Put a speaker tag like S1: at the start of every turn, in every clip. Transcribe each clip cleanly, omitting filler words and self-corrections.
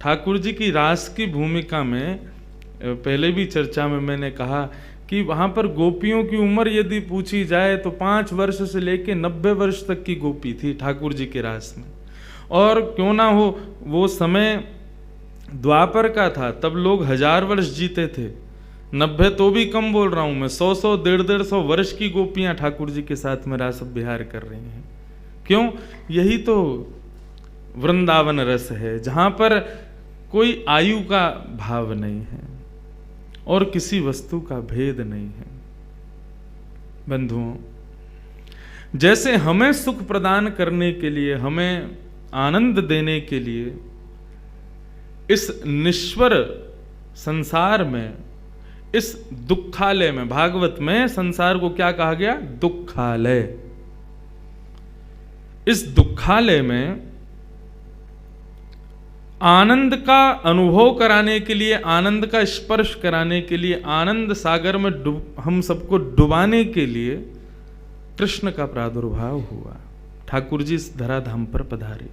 S1: ठाकुर जी की रास की भूमिका में पहले भी चर्चा में मैंने कहा कि वहां पर गोपियों की उम्र यदि पूछी जाए तो 5 वर्ष से लेकर 90 वर्ष तक की गोपी थी ठाकुर जी के रास में। और क्यों ना हो, वो समय द्वापर का था, तब लोग 1000 वर्ष जीते थे। 90 तो भी कम बोल रहा हूं मैं, 100 150 वर्ष की गोपियां ठाकुर जी के साथ में रास विहार कर रही हैं। क्यों? यही तो वृंदावन रस है, जहां पर कोई आयु का भाव नहीं है और किसी वस्तु का भेद नहीं है। बंधुओं, जैसे हमें सुख प्रदान करने के लिए, हमें आनंद देने के लिए इस निश्वर संसार में, इस दुखालय में, भागवत में संसार को क्या कहा गया? दुखालय। इस दुखालय में आनंद का अनुभव कराने के लिए, आनंद का स्पर्श कराने के लिए, आनंद सागर में हम सबको डुबाने के लिए कृष्ण का प्रादुर्भाव हुआ। ठाकुर जी इस धराधाम पर पधारे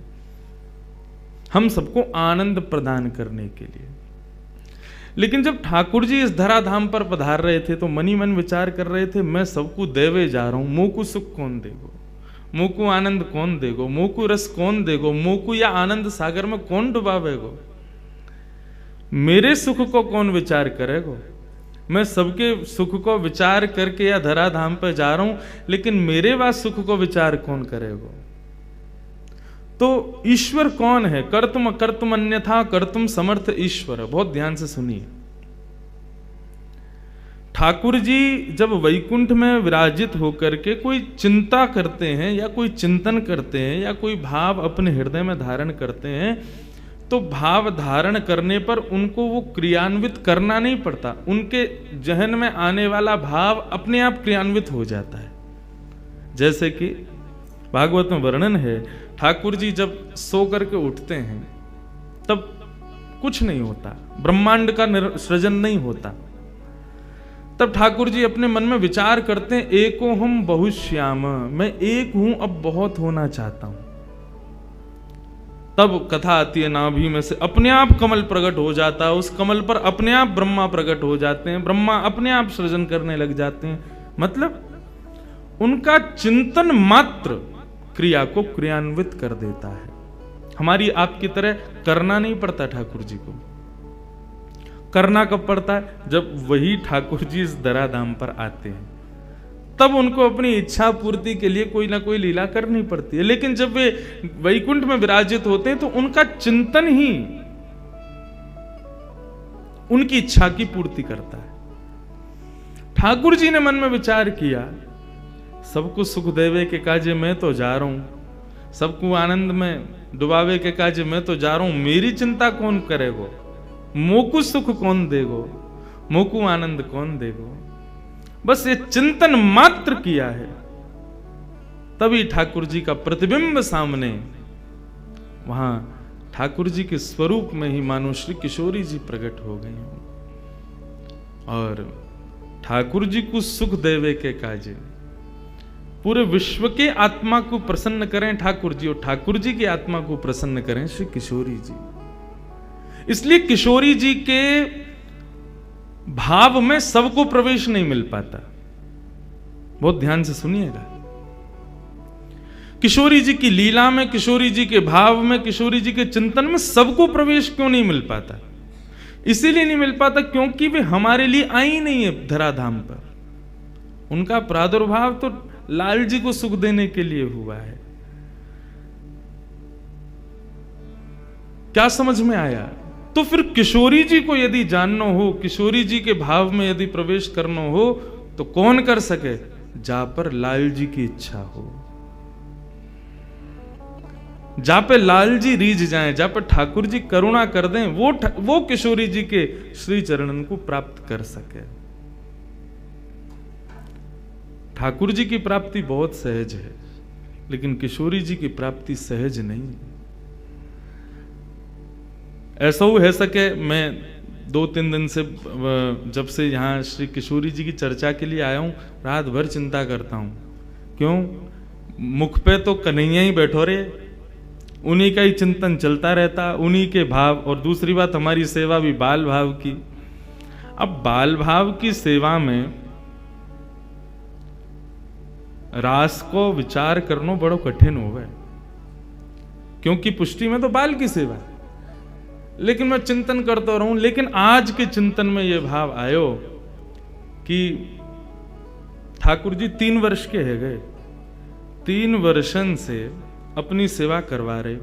S1: हम सबको आनंद प्रदान करने के लिए। लेकिन जब ठाकुर जी इस धराधाम पर पधार रहे थे तो मनी मन विचार कर रहे थे, मैं सबको देवे जा रहा हूं, मोकु सुख कौन देगो, मोकु आनंद कौन देगो, मोकु रस कौन देगो, मोकु या आनंद सागर में कौन डुबावेगो, मेरे सुख को कौन विचार करेगो। मैं सबके सुख को विचार करके या धराधाम पर जा रहा हूं, लेकिन मेरे बाद सुख को विचार कौन करेगो। तो ईश्वर कौन है? कर्तुम कर्तुम अन्यथा कर्तुम समर्थ ईश्वर। बहुत ध्यान से सुनिए। ठाकुर जी जब वैकुंठ में विराजित होकर के कोई चिंता करते हैं या कोई चिंतन करते हैं या कोई भाव अपने हृदय में धारण करते हैं, तो भाव धारण करने पर उनको वो क्रियान्वित करना नहीं पड़ता, उनके जहन में आने वाला भाव अपने आप क्रियान्वित हो जाता है। जैसे कि भागवत में वर्णन है, ठाकुर जी जब सो करके उठते हैं तब कुछ नहीं होता, ब्रह्मांड का सृजन नहीं होता। तब ठाकुर जी अपने मन में विचार करते हैं, एको हम बहुश्याम, मैं एक हूं, अब बहुत होना चाहता हूं। तब कथा आती है, नाभि में से अपने आप कमल प्रकट हो जाता है, उस कमल पर अपने आप ब्रह्मा प्रकट हो जाते हैं, ब्रह्मा अपने आप सृजन करने लग जाते हैं। मतलब उनका चिंतन मात्र क्रिया को क्रियान्वित कर देता है। हमारी आपकी तरह करना नहीं पड़ता ठाकुर जी को। करना कब पड़ता है? जब वही ठाकुर जी इस धराधाम पर आते हैं, तब उनको अपनी इच्छा पूर्ति के लिए कोई ना कोई लीला करनी पड़ती है। लेकिन जब वे वैकुंठ में विराजित होते हैं तो उनका चिंतन ही उनकी इच्छा की पूर्ति करता है। ठाकुर जी ने मन में विचार किया, सबको सुख देवे के काजे मैं तो जा रहा हूं, सबको आनंद में डुबावे के काजे मैं तो जा रहा हूं, मेरी चिंता कौन करेगो, मोकु सुख कौन देगो, मोकु आनंद कौन देगो। बस ये चिंतन मात्र किया है, तभी ठाकुर जी का प्रतिबिंब सामने, वहां ठाकुर जी के स्वरूप में ही मानो श्री किशोरी जी प्रकट हो गई हैं। और ठाकुर जी को सुख देवे के काजे, पूरे विश्व के आत्मा को प्रसन्न करें ठाकुर जी, और ठाकुर जी की आत्मा को प्रसन्न करें श्री किशोरी जी। इसलिए किशोरी जी के भाव में सबको प्रवेश नहीं मिल पाता। बहुत ध्यान से सुनिएगा। किशोरी जी की लीला में, किशोरी जी के भाव में, किशोरी जी के चिंतन में सबको प्रवेश क्यों नहीं मिल पाता? इसीलिए नहीं मिल पाता क्योंकि वे हमारे लिए आई नहीं है धराधाम पर। उनका प्रादुर्भाव तो लाल जी को सुख देने के लिए हुआ है। क्या समझ में आया? तो फिर किशोरी जी को यदि जानना हो, किशोरी जी के भाव में यदि प्रवेश करना हो, तो कौन कर सके? जा पर लाल जी की इच्छा हो, जा पे लाल जी रीझ जाएं, जा पर ठाकुर जी करुणा कर दें, वो किशोरी जी के श्री चरणन को प्राप्त कर सके। ठाकुर जी की प्राप्ति बहुत सहज है, लेकिन किशोरी जी की प्राप्ति सहज नहीं। ऐसा हो है सके, मैं 2-3 दिन से जब से यहाँ श्री किशोरी जी की चर्चा के लिए आया हूँ, रात भर चिंता करता हूँ। क्यों? मुख पे तो कन्हैया ही बैठो रे, उन्हीं का ही चिंतन चलता रहता, उन्हीं के भाव। और दूसरी बात, हमारी सेवा भी बाल भाव की। अब बाल भाव की सेवा में रास को विचार करना बड़ो कठिन होगा, क्योंकि पुष्टि में तो बाल की सेवा है। लेकिन मैं चिंतन करता रहूं, लेकिन आज के चिंतन में यह भाव आयो कि ठाकुर जी 3 वर्ष के है गए, 3 वर्षन से अपनी सेवा करवा रहे,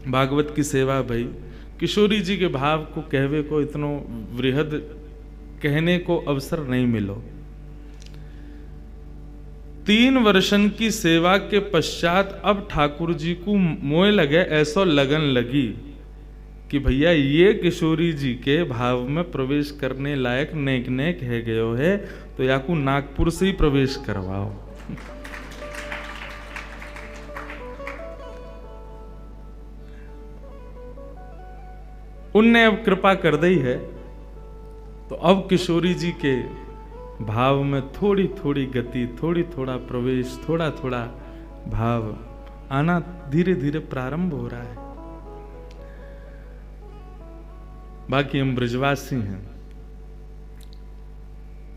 S1: भागवत की सेवा भाई। किशोरी जी के भाव को कहवे को इतनो वृहद कहने को अवसर नहीं मिलो। 3 वर्षन की सेवा के पश्चात अब ठाकुर जी को मोह लगे, ऐसो लगन लगी कि भैया ये किशोरी जी के भाव में प्रवेश करने लायक नेक नेक है गयो है, तो याकू नागपुर से ही प्रवेश करवाओ। उनने अब कृपा कर दी है, तो अब किशोरी जी के भाव में थोड़ी थोड़ी गति, थोड़ा प्रवेश, थोड़ा थोड़ा भाव आना धीरे धीरे प्रारंभ हो रहा है। बाकी हम ब्रजवासी हैं।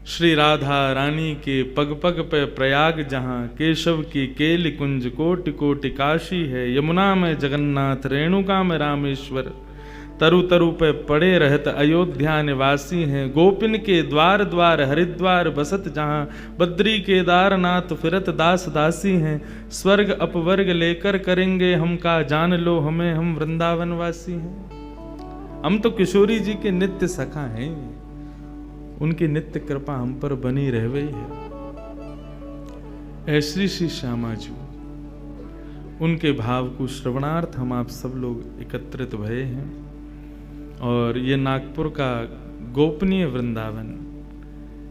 S1: श्री राधा रानी के पग पग पे प्रयाग जहां, केशव की केली कुंज कोटि कोटि काशी है। यमुना में जगन्नाथ, रेणुका में रामेश्वर, तरु तरु पे पड़े रहत अयोध्या निवासी हैं। गोपिन के द्वार द्वार हरिद्वार बसत जहां, बद्री केदारनाथ फिरत दास दासी हैं। स्वर्ग अपवर्ग लेकर करेंगे हम का, जान लो हमें हम वृंदावन वासी हैं। हम तो किशोरी जी के नित्य सखा हैं, उनकी नित्य कृपा हम पर बनी रहवे है। ऐसी श्री श्यामा जी, उनके भाव को श्रवणार्थ हम आप सब लोग एकत्रित भये हैं। और ये नागपुर का गोपनीय वृंदावन,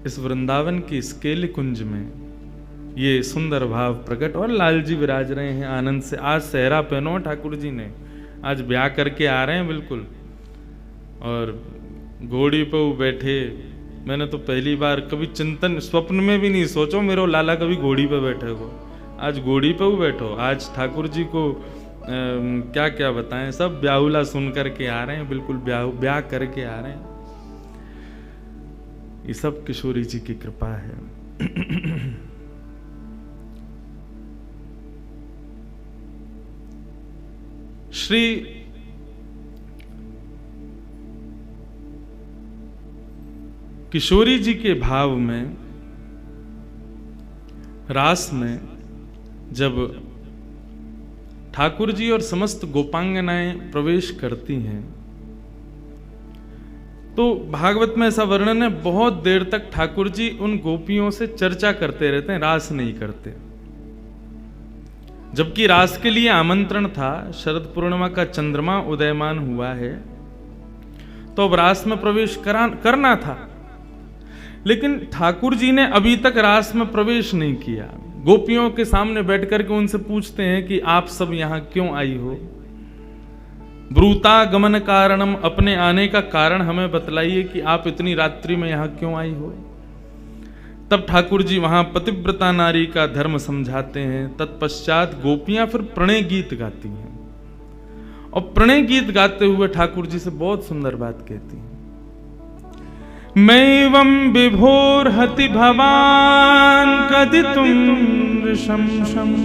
S1: इस वृंदावन की इस केली कुंज में ये सुंदर भाव प्रकट। और लाल जी विराज रहे हैं आनंद से। आज सहरा पहनो ठाकुर जी ने, आज ब्याह करके आ रहे हैं बिल्कुल, और घोड़ी पे वो बैठे। मैंने तो पहली बार कभी चिंतन स्वप्न में भी नहीं सोचो मेरो लाला कभी घोड़ी पे बैठे हो। आज घोड़ी पे वो बैठो। आज ठाकुर जी को क्या क्या बताएं, सब ब्याहुला सुन करके आ रहे हैं, बिल्कुल ब्याह करके आ रहे हैं। ये सब किशोरी जी की कृपा है। श्री किशोरी जी के भाव में, रास में, जब ठाकुर जी और समस्त गोपांगनाएं प्रवेश करती हैं, तो भागवत में ऐसा वर्णन है, बहुत देर तक ठाकुर जी उन गोपियों से चर्चा करते रहते हैं, रास नहीं करते। जबकि रास के लिए आमंत्रण था, शरद पूर्णिमा का चंद्रमा उदयमान हुआ है, तो अब रास में प्रवेश करना था। लेकिन ठाकुर जी ने अभी तक रास में प्रवेश नहीं किया। गोपियों के सामने बैठ करके उनसे पूछते हैं कि आप सब यहां क्यों आई हो? ब्रूता गमन कारणम, अपने आने का कारण हमें बतलाइए कि आप इतनी रात्रि में यहां क्यों आई हो। तब ठाकुर जी वहां पतिव्रता नारी का धर्म समझाते हैं। तत्पश्चात गोपियां फिर प्रणय गीत गाती हैं, और प्रणय गीत गाते हुए ठाकुर जी से बहुत सुंदर बात कहती हैं। मैवं विभोर्हति भवान कदितुं नृशंसम्,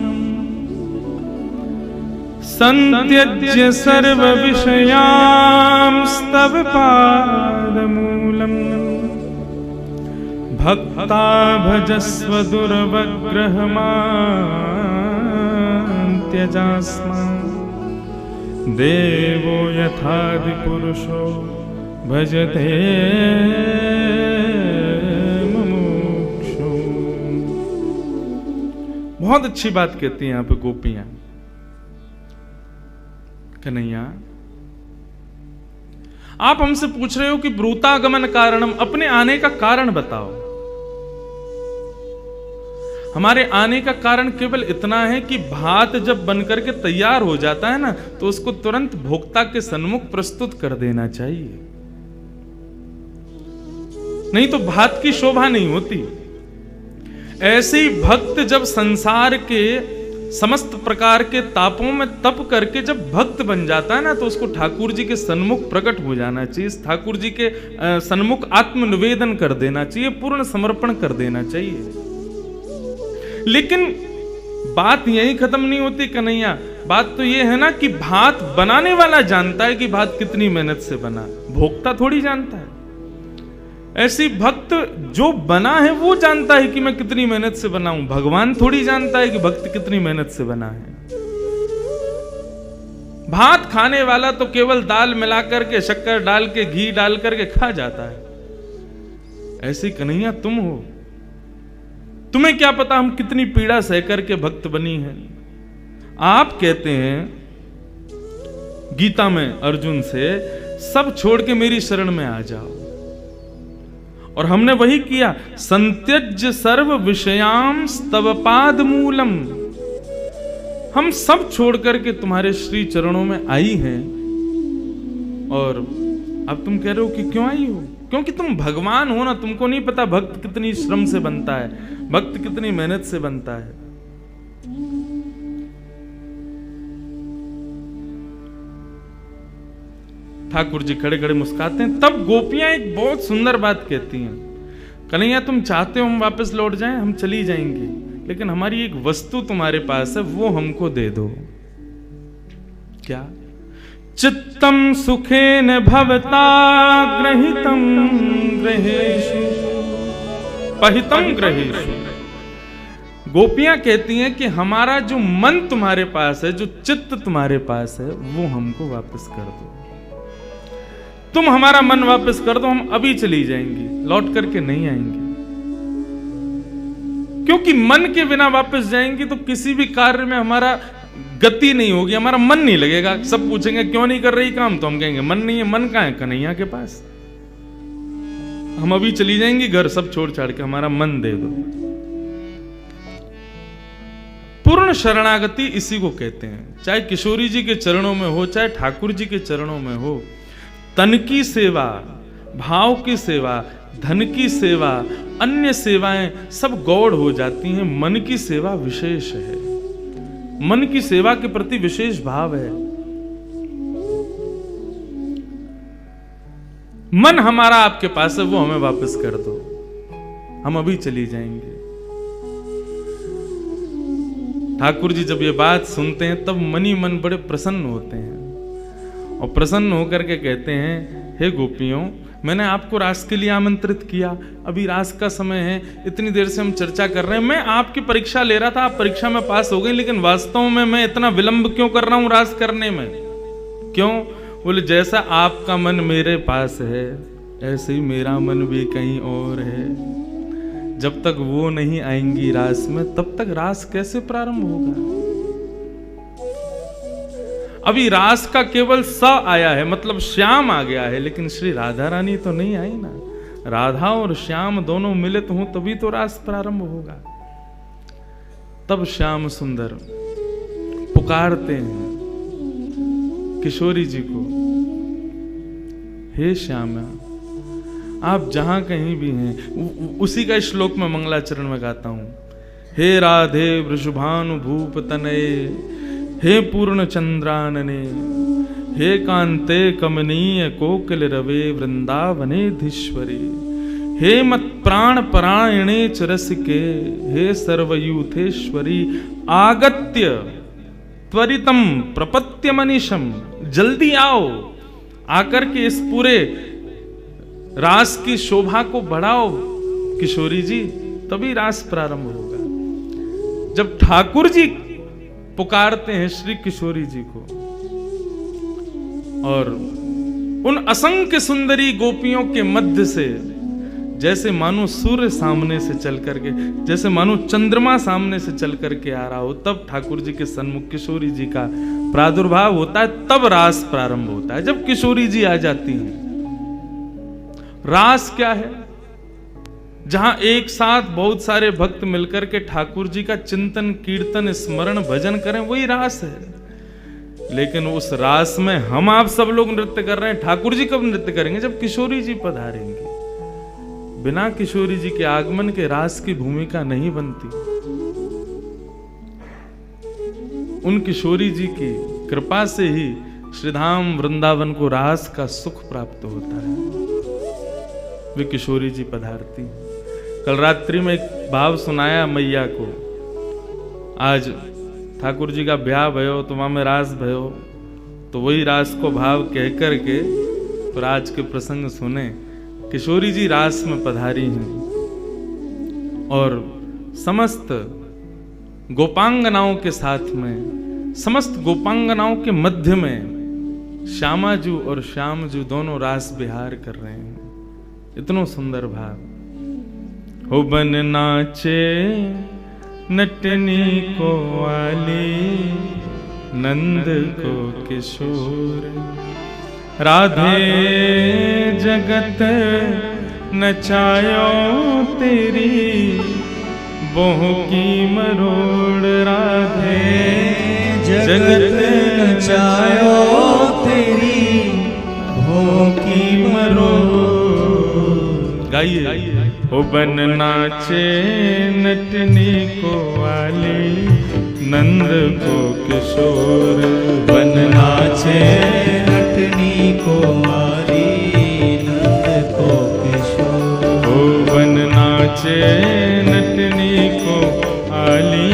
S1: संत्यज्य सर्व विषयांस्तव पादमूलम्, भक्ता भजस्व दुर्वग्रहमान् त्यजास्मान्, देवो यथादि पुरुषो भजते मुमुक्षु। बहुत अच्छी बात कहती हैं यहाँ पे गोपियां। कन्हैया, आप हमसे पूछ रहे हो कि ब्रूतागमन कारणम, अपने आने का कारण बताओ। हमारे आने का कारण केवल इतना है कि भात जब बनकर के तैयार हो जाता है ना, तो उसको तुरंत भोक्ता के सन्मुख प्रस्तुत कर देना चाहिए, नहीं तो भात की शोभा नहीं होती। ऐसे ही भक्त जब संसार के समस्त प्रकार के तापों में तप करके जब भक्त बन जाता है ना, तो उसको ठाकुर जी के सन्मुख प्रकट हो जाना चाहिए, ठाकुर जी के सन्मुख आत्मनिवेदन कर देना चाहिए, पूर्ण समर्पण कर देना चाहिए। लेकिन बात यही खत्म नहीं होती कन्हैया। बात तो ये है ना कि भात बनाने वाला जानता है कि भात कितनी मेहनत से बना, भोक्ता थोड़ी जानता है। ऐसी भक्त जो बना है वो जानता है कि मैं कितनी मेहनत से बना हूं, भगवान थोड़ी जानता है कि भक्त कितनी मेहनत से बना है। भात खाने वाला तो केवल दाल मिला करके, शक्कर डाल के, घी डाल करके खा जाता है। ऐसी कन्हैया तुम हो, तुम्हें क्या पता हम कितनी पीड़ा सह करके भक्त बनी है। आप कहते हैं गीता में अर्जुन से, सब छोड़ के मेरी शरण में आ जाओ, और हमने वही किया। संत्यज्य सर्व विषयाम स्तव पाद मूलम, हम सब छोड़ करके तुम्हारे श्री चरणों में आई हैं। और अब तुम कह रहे हो कि क्यों आई हो? क्योंकि तुम भगवान हो ना, तुमको नहीं पता भक्त कितनी श्रम से बनता है, भक्त कितनी मेहनत से बनता है। ठाकुर जी खड़े खड़े मुस्कुराते हैं। तब गोपियां एक बहुत सुंदर बात कहती हैं, कन्हैया तुम चाहते हो हम वापस लौट जाएं, हम चली जाएंगी, लेकिन हमारी एक वस्तु तुम्हारे पास है, वो हमको दे दो। क्या? चित्तम सुखेन भवता ग्रहितम ग्रहेषु पहितम ग्रहेषु। गोपियां कहती हैं कि हमारा जो मन तुम्हारे पास है, जो चित्त तुम्हारे पास है, वो हमको वापस कर दो। तुम हमारा मन वापस कर दो, हम अभी चली जाएंगी, लौट करके नहीं आएंगे। क्योंकि मन के बिना वापस जाएंगी तो किसी भी कार्य में हमारा गति नहीं होगी, हमारा मन नहीं लगेगा। सब पूछेंगे क्यों नहीं कर रही काम, तो हम कहेंगे मन नहीं है। मन कहाँ है? कन्हैया के पास। हम अभी चली जाएंगी घर सब छोड़ छाड़ के, हमारा मन दे दो। पूर्ण शरणागति इसी को कहते हैं। चाहे किशोरी जी के चरणों में हो, चाहे ठाकुर जी के चरणों में हो, तन की सेवा, भाव की सेवा, धन की सेवा, अन्य सेवाएं सब गौड़ हो जाती हैं। मन की सेवा विशेष है, मन की सेवा के प्रति विशेष भाव है। मन हमारा आपके पास है, वो हमें वापस कर दो, हम अभी चली जाएंगे। ठाकुर जी जब ये बात सुनते हैं तब मन ही मन बड़े प्रसन्न होते हैं, और प्रसन्न होकर के कहते हैं, हे गोपियों, मैंने आपको रास के लिए आमंत्रित किया, अभी रास का समय है, इतनी देर से हम चर्चा कर रहे हैं, मैं आपकी परीक्षा ले रहा था, आप परीक्षा में पास हो गई, लेकिन वास्तव में मैं इतना विलंब क्यों कर रहा हूं रास करने में? क्यों? बोले जैसा आपका मन मेरे पास है, ऐसे ही मेरा मन भी कहीं और है। जब तक वो नहीं आएंगी रास में, तब तक रास कैसे प्रारंभ होगा? अभी रास का केवल स आया है, मतलब श्याम आ गया है, लेकिन श्री राधा रानी तो नहीं आई ना। राधा और श्याम दोनों मिलित हों तभी तो रास प्रारंभ होगा। तब श्याम सुंदर पुकारते हैं किशोरी जी को, हे श्यामा, आप जहां कहीं भी हैं। उसी का श्लोक में मंगलाचरण में गाता हूं, हे राधे वृषभानु भूप तनये, हे पूर्ण चंद्रानने, हे कांते कमनीय कोकिल रवे वृंदावनेधीश्वरी, हे मत प्राण परायणे चरसिके, हे सर्वयूथेश्वरी, आगत्य त्वरितम प्रपत्य मनीषम। जल्दी आओ, आकर के इस पूरे रास की शोभा को बढ़ाओ किशोरी जी, तभी रास प्रारंभ होगा। जब ठाकुर जी पुकारते हैं श्री किशोरी जी को, और उन असंख्य सुंदरी गोपियों के मध्य से जैसे मानो सूर्य सामने से चल करके, जैसे मानो चंद्रमा सामने से चल करके आ रहा हो, तब ठाकुर जी के सन्मुख किशोरी जी का प्रादुर्भाव होता है, तब रास प्रारंभ होता है। जब किशोरी जी आ जाती हैं। रास क्या है? जहां एक साथ बहुत सारे भक्त मिलकर के ठाकुर जी का चिंतन, कीर्तन, स्मरण, भजन करें, वही रास है। लेकिन उस रास में हम आप सब लोग नृत्य कर रहे हैं, ठाकुर जी कब नृत्य करेंगे? जब किशोरी जी पधारेंगे। बिना किशोरी जी के आगमन के रास की भूमिका नहीं बनती। उन किशोरी जी की कृपा से ही श्रीधाम वृंदावन को रास का सुख प्राप्त होता है। वे किशोरी जी पधारती। कल रात्रि में एक भाव सुनाया मैया को। आज ठाकुर जी का ब्याह भयो तो वहां में रास भयो, तो वही रास को भाव कह करके तो आज के प्रसंग सुने। किशोरी जी रास में पधारी हैं और समस्त गोपांगनाओं के साथ में, समस्त गोपांगनाओं के मध्य में श्यामाजू और श्यामजू दोनों रास विहार कर रहे हैं। इतना सुंदर भाव। हो बन नाचे नटनी को वाली, नंद को किशोर, राधे जगत नचायो तेरी, बोह की मरोड़, राधे जगत नचायो तेरी, बोह की मरोड़। गाइए। हो बन नाचे नटनी को वाली, नंद को किशोर,
S2: बन नाचे नटनी को वाली, नंद को किशोर।
S1: हो बन नाचे नटनी को आली,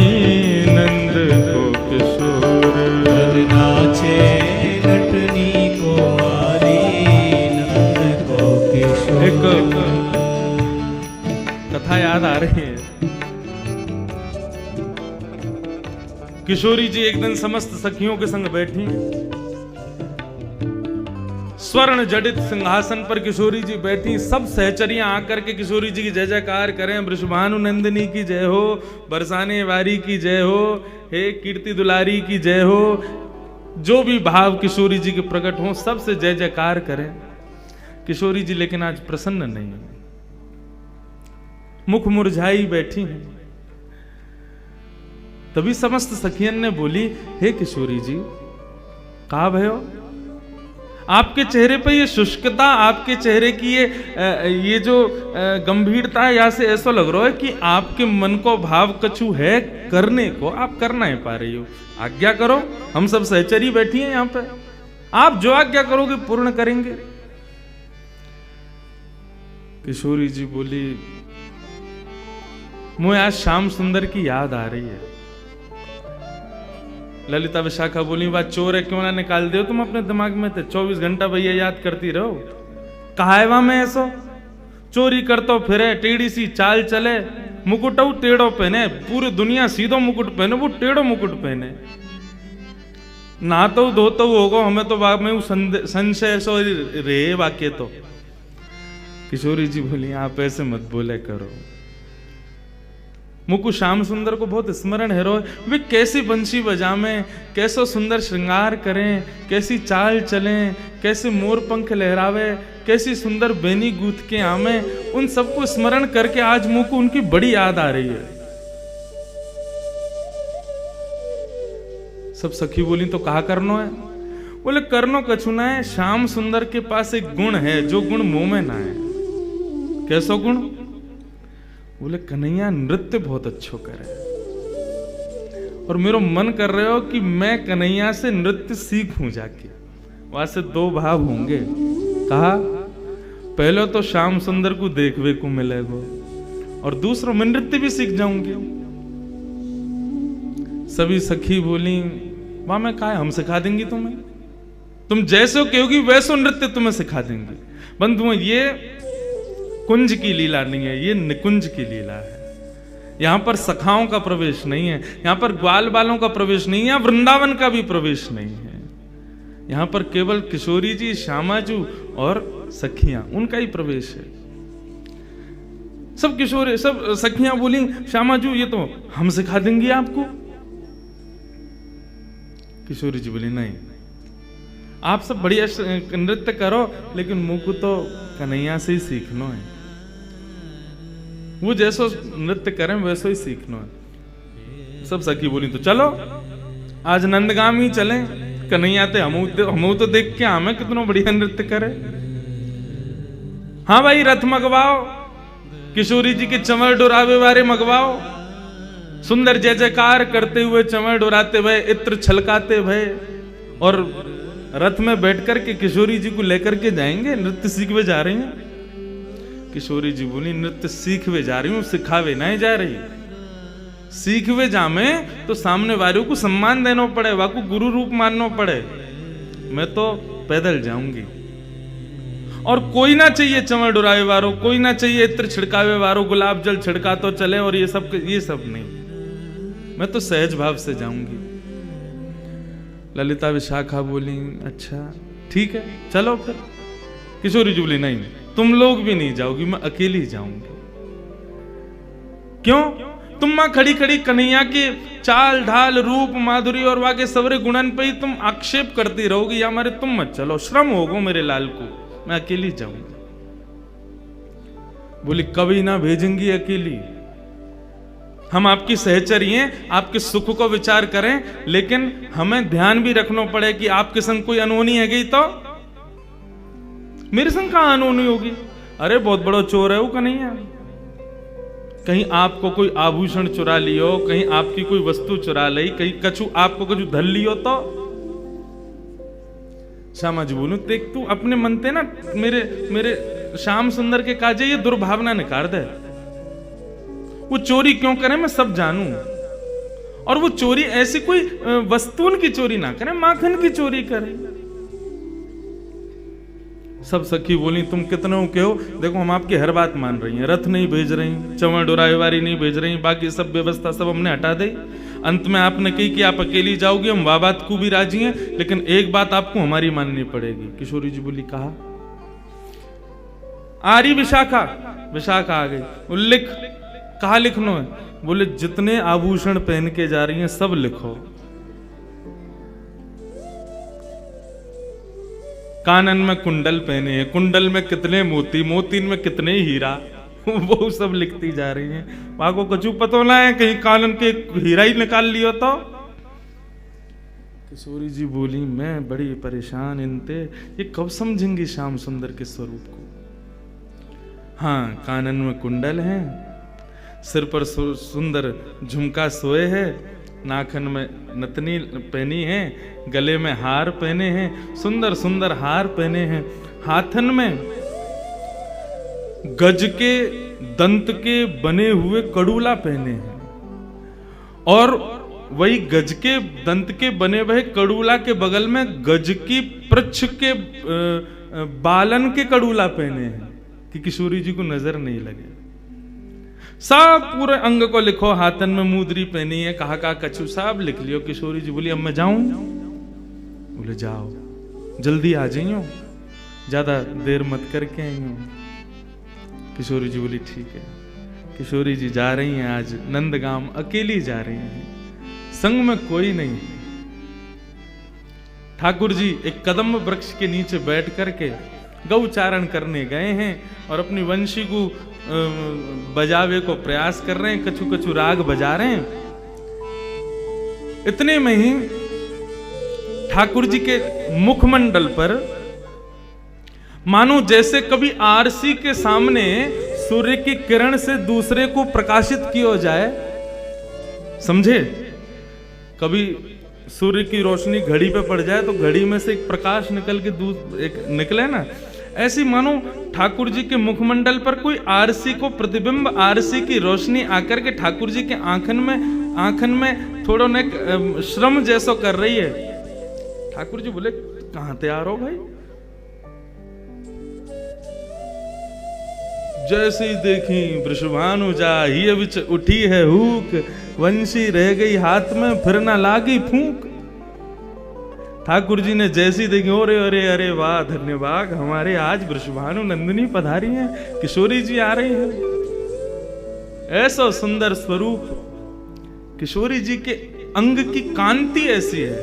S1: नंद को किशोर,
S2: बन नाचे नटनी को वाली, नंद को किशोर।
S1: एक कथा याद आ रही है। किशोरी जी एक दिन समस्त सखियों के संग बैठी, स्वर्ण जडित सिंहासन पर किशोरी जी बैठी। सब सहचरियां आकर के किशोरी जी की जय जयकार करें। वृषभानु नंदिनी की जय हो, बरसाने वारी की जय हो, हे कीर्ति दुलारी की जय हो। जो भी भाव किशोरी जी के प्रकट हो, सबसे जय जयकार करें। किशोरी जी लेकिन आज प्रसन्न नहीं है, मुख मुरझाई बैठी हैं। तभी समस्त सखियन ने बोली, हे किशोरी जी, कहा भयो? आपके चेहरे पर ये शुष्कता, आपके चेहरे की ये जो गंभीरता है, यहाँ से ऐसा लग रहा है कि आपके मन को भाव कछु है करने को, आप कर नहीं पा रही हो। आज्ञा करो, हम सब सहचरी बैठी हैं यहाँ पे, आप जो आज्ञा करोगे पूर्ण करेंगे। किशोरी जी बोली, मुझे आज श्याम सुंदर की याद आ रही है। ललिता विशाखा बोली, बात चोर है, क्यों ना निकाल दो तुम अपने दिमाग में थे। 24 घंटा भैया याद करती रहो। कहा है वहां में ऐसो चोरी करतो फिरे, टेढ़ी सी चाल चले, मुकुट टेढ़ो पहने, पूरी दुनिया सीधो मुकुट पहने, वो टेढ़ो मुकुट पहने। ना तो धोतो होगो, हमें तो बाग में संशय सो रे वाक्य। तो किशोरी जी बोली, आप ऐसे मत बोले करो। मुकु श्याम सुंदर को बहुत स्मरण है। वे कैसी बंशी बजावें, कैसो सुंदर श्रृंगार करें, कैसी चाल चलें, कैसे मोर पंख लहरावे, कैसी सुंदर बेनी गूथ के आमे, उन सबको स्मरण करके आज मुकु उनकी बड़ी याद आ रही है। सब सखी बोली, तो कहा करनो है? बोले, करनो कछु ना है, श्याम सुंदर के पास एक गुण है जो गुण मुंह में ना है। कैसो गुण? बोले, कन्हैया नृत्य बहुत अच्छो करे और मेरा मन कर रहे हो कि मैं कन्हैया से नृत्य सीखूं जाके। वहां से दो भाव होंगे। कहा, पहले तो श्याम सुंदर को देखने को मिलेगा और दूसरा मैं नृत्य भी सीख जाऊंगी। सभी सखी बोली, वहां मैं कहा, हम सिखा देंगी तुम्हें, तुम जैसे हो कहोगी वैसो नृत्य तुम्हें सिखा देंगे। बंधुओं, ये कुंज की लीला नहीं है, ये निकुंज की लीला है। यहां पर सखाओं का प्रवेश नहीं है, यहां पर ग्वाल बालों का प्रवेश नहीं है, वृंदावन का भी प्रवेश नहीं है। यहां पर केवल किशोरी जी, श्यामाजू और सखियां, उनका ही प्रवेश है। सब किशोरी, सब सखियां बोली, श्यामाजू ये तो हम सिखा देंगी आपको। किशोरी जी बोली, नहीं, आप सब बढ़िया नृत्य करो, लेकिन मुझको तो कन्हैया से ही सीखना है। वो जैसो नृत्य करें वैसो ही सीखना है। सब सखी बोली, तो चलो आज नंदगाम ही चलें, कन्हैया ते हम तो देख के हमें कितना बढ़िया नृत्य करे। हाँ भाई, रथ मंगवाओ, किशोरी जी के चमर डोरावे वारे मंगवाओ। सुंदर जय जयकार करते हुए, चंवर डोराते हुए, इत्र छलकाते हुए, और रथ में बैठकर के किशोरी जी को लेकर के जाएंगे। नृत्य सीखवे जा रही हैं। किशोरी जी बोली, नृत्य सीखवे जा रही हूं, सिखावे नहीं जा रही। सीखवे जामे तो सामने वालों को सम्मान देना पड़े, वाको गुरु रूप मानना पड़े। मैं तो पैदल जाऊंगी, और कोई ना चाहिए चंवर डुरावे वारो, कोई ना चाहिए इत्र छिड़कावे वारो, गुलाब जल छिड़का तो चले, और ये सब नहीं। मैं तो सहज भाव से जाऊंगी। ललिता विशाखा बोली, अच्छा ठीक है, चलो फिर। किशोरी जी बोली, नहीं तुम लोग भी नहीं जाओगी, मैं अकेली जाऊंगी। क्यों? तुम मां खड़ी खड़ी कन्हैया के चाल ढाल रूप माधुरी और वाके सवरे गुणन पे ही तुम आक्षेप करती रहोगी, या हमारे तुम मत चलो, श्रम होगो मेरे लाल को, मैं अकेली जाऊंगी। बोली, कभी ना भेजेंगी अकेली, हम आपकी सहचरी हैं, आपके सुख को विचार करें, लेकिन हमें ध्यान भी रखना पड़े कि आपके संग कोई अनहोनी है गई तो मेरे संग कहां अनहोनी होगी। अरे बहुत बड़ा चोर है वो कन्हैया, कहीं आपको कोई आभूषण चुरा लियो, कहीं आपकी कोई वस्तु चुरा ली, कहीं कछु आपको कछु धर लियो तो। श्यामा जी बोलू, देख तू अपने मनते ना मेरे श्याम सुंदर के काजे ये दुर्भावना निकाल दे। वो चोरी क्यों करे मैं सब जानू, और वो चोरी ऐसी कोई वस्तुन की चोरी ना करे, माखन की चोरी करे। सब सखी बोली, तुम कितनों के हो, देखो हम आपकी हर बात मान रही हैं, रथ नहीं भेज रही, चंवर डोरावेवारी नहीं भेज रही, बाकी सब व्यवस्था सब हमने हटा दी। अंत में आपने कही कि आप अकेली जाओगी, हम वाह बात को भी राजी हैं, लेकिन एक बात आपको हमारी माननी पड़ेगी। किशोरी जी बोली, कहा? आ रही विशाखा। विशाखा आ गई। लिख, कहा लिखना है? बोले, जितने आभूषण पहन के जा रही हैं सब लिखो। कानन में कुंडल पहने हैं, कुंडल में कितने मोती, मोतीन में कितने हीरा, वो सब लिखती जा रही हैं। वहां को कछु पतो ना है, कहीं कानन के हीरा ही निकाल लियो तो। किशोरी जी बोली, मैं बड़ी परेशान इनते, ये कब समझेंगी श्याम सुंदर के स्वरूप को। हाँ, कानन में कुंडल है, सिर पर सुंदर झुमका सोए है, नाखन में नथनी पहनी है, गले में हार पहने हैं, सुंदर सुंदर हार पहने हैं, हाथन में गज के दंत के बने हुए कड़ूला पहने हैं, और वही गज के दंत के बने हुए कड़ूला के बगल में गज की पृच्छ के बालन के कड़ूला पहने हैं कि किशोरी जी को नजर नहीं लगे। सब पूरे अंग को लिखो, हाथन में मुद्री पहनी है, कहा कछु सब लिख लियो। किशोरी जी बोली, अब मैं जाऊं? बोले, जाओ, जल्दी आ जाइयो, ज्यादा देर मत करके आइयो। किशोरी जी बोली, ठीक है। किशोरी जी जा रही हैं, आज नंदगाम अकेली जा रही हैं, संग में कोई नहीं। ठाकुर जी एक कदम वृक्ष के नीचे बैठ करके गौचारण करने गए हैं, और अपनी वंशी को बजावे को प्रयास कर रहे हैं, कछु कछु राग बजा रहे हैं। इतने में ही ठाकुर जी के मुखमंडल पर मानो जैसे कभी आरसी के सामने सूर्य की किरण से दूसरे को प्रकाशित किया जाए, समझे? कभी सूर्य की रोशनी घड़ी पे पड़ जाए तो घड़ी में से एक प्रकाश निकल के एक निकले ना, ऐसी मानो ठाकुर जी के मुखमंडल पर कोई आरसी को प्रतिबिंब, आरसी की रोशनी आकर के ठाकुर जी के आंखन में थोड़ा न श्रम जैसो कर रही है। ठाकुर जी बोले, कहां तैयार हो भाई? जैसे ही देखी वृषभानु जा, ही विच उठी है हूक, वंशी रह गई हाथ में, फिर ना लागी फूंक। ठाकुर जी ने जैसी देखी, अरे अरे अरे वाह, धन्यवाद, हमारे आज वृषभानु नंदिनी पधारी हैं, किशोरी जी आ रही हैं। ऐसा सुंदर स्वरूप, किशोरी जी के अंग की कांति ऐसी है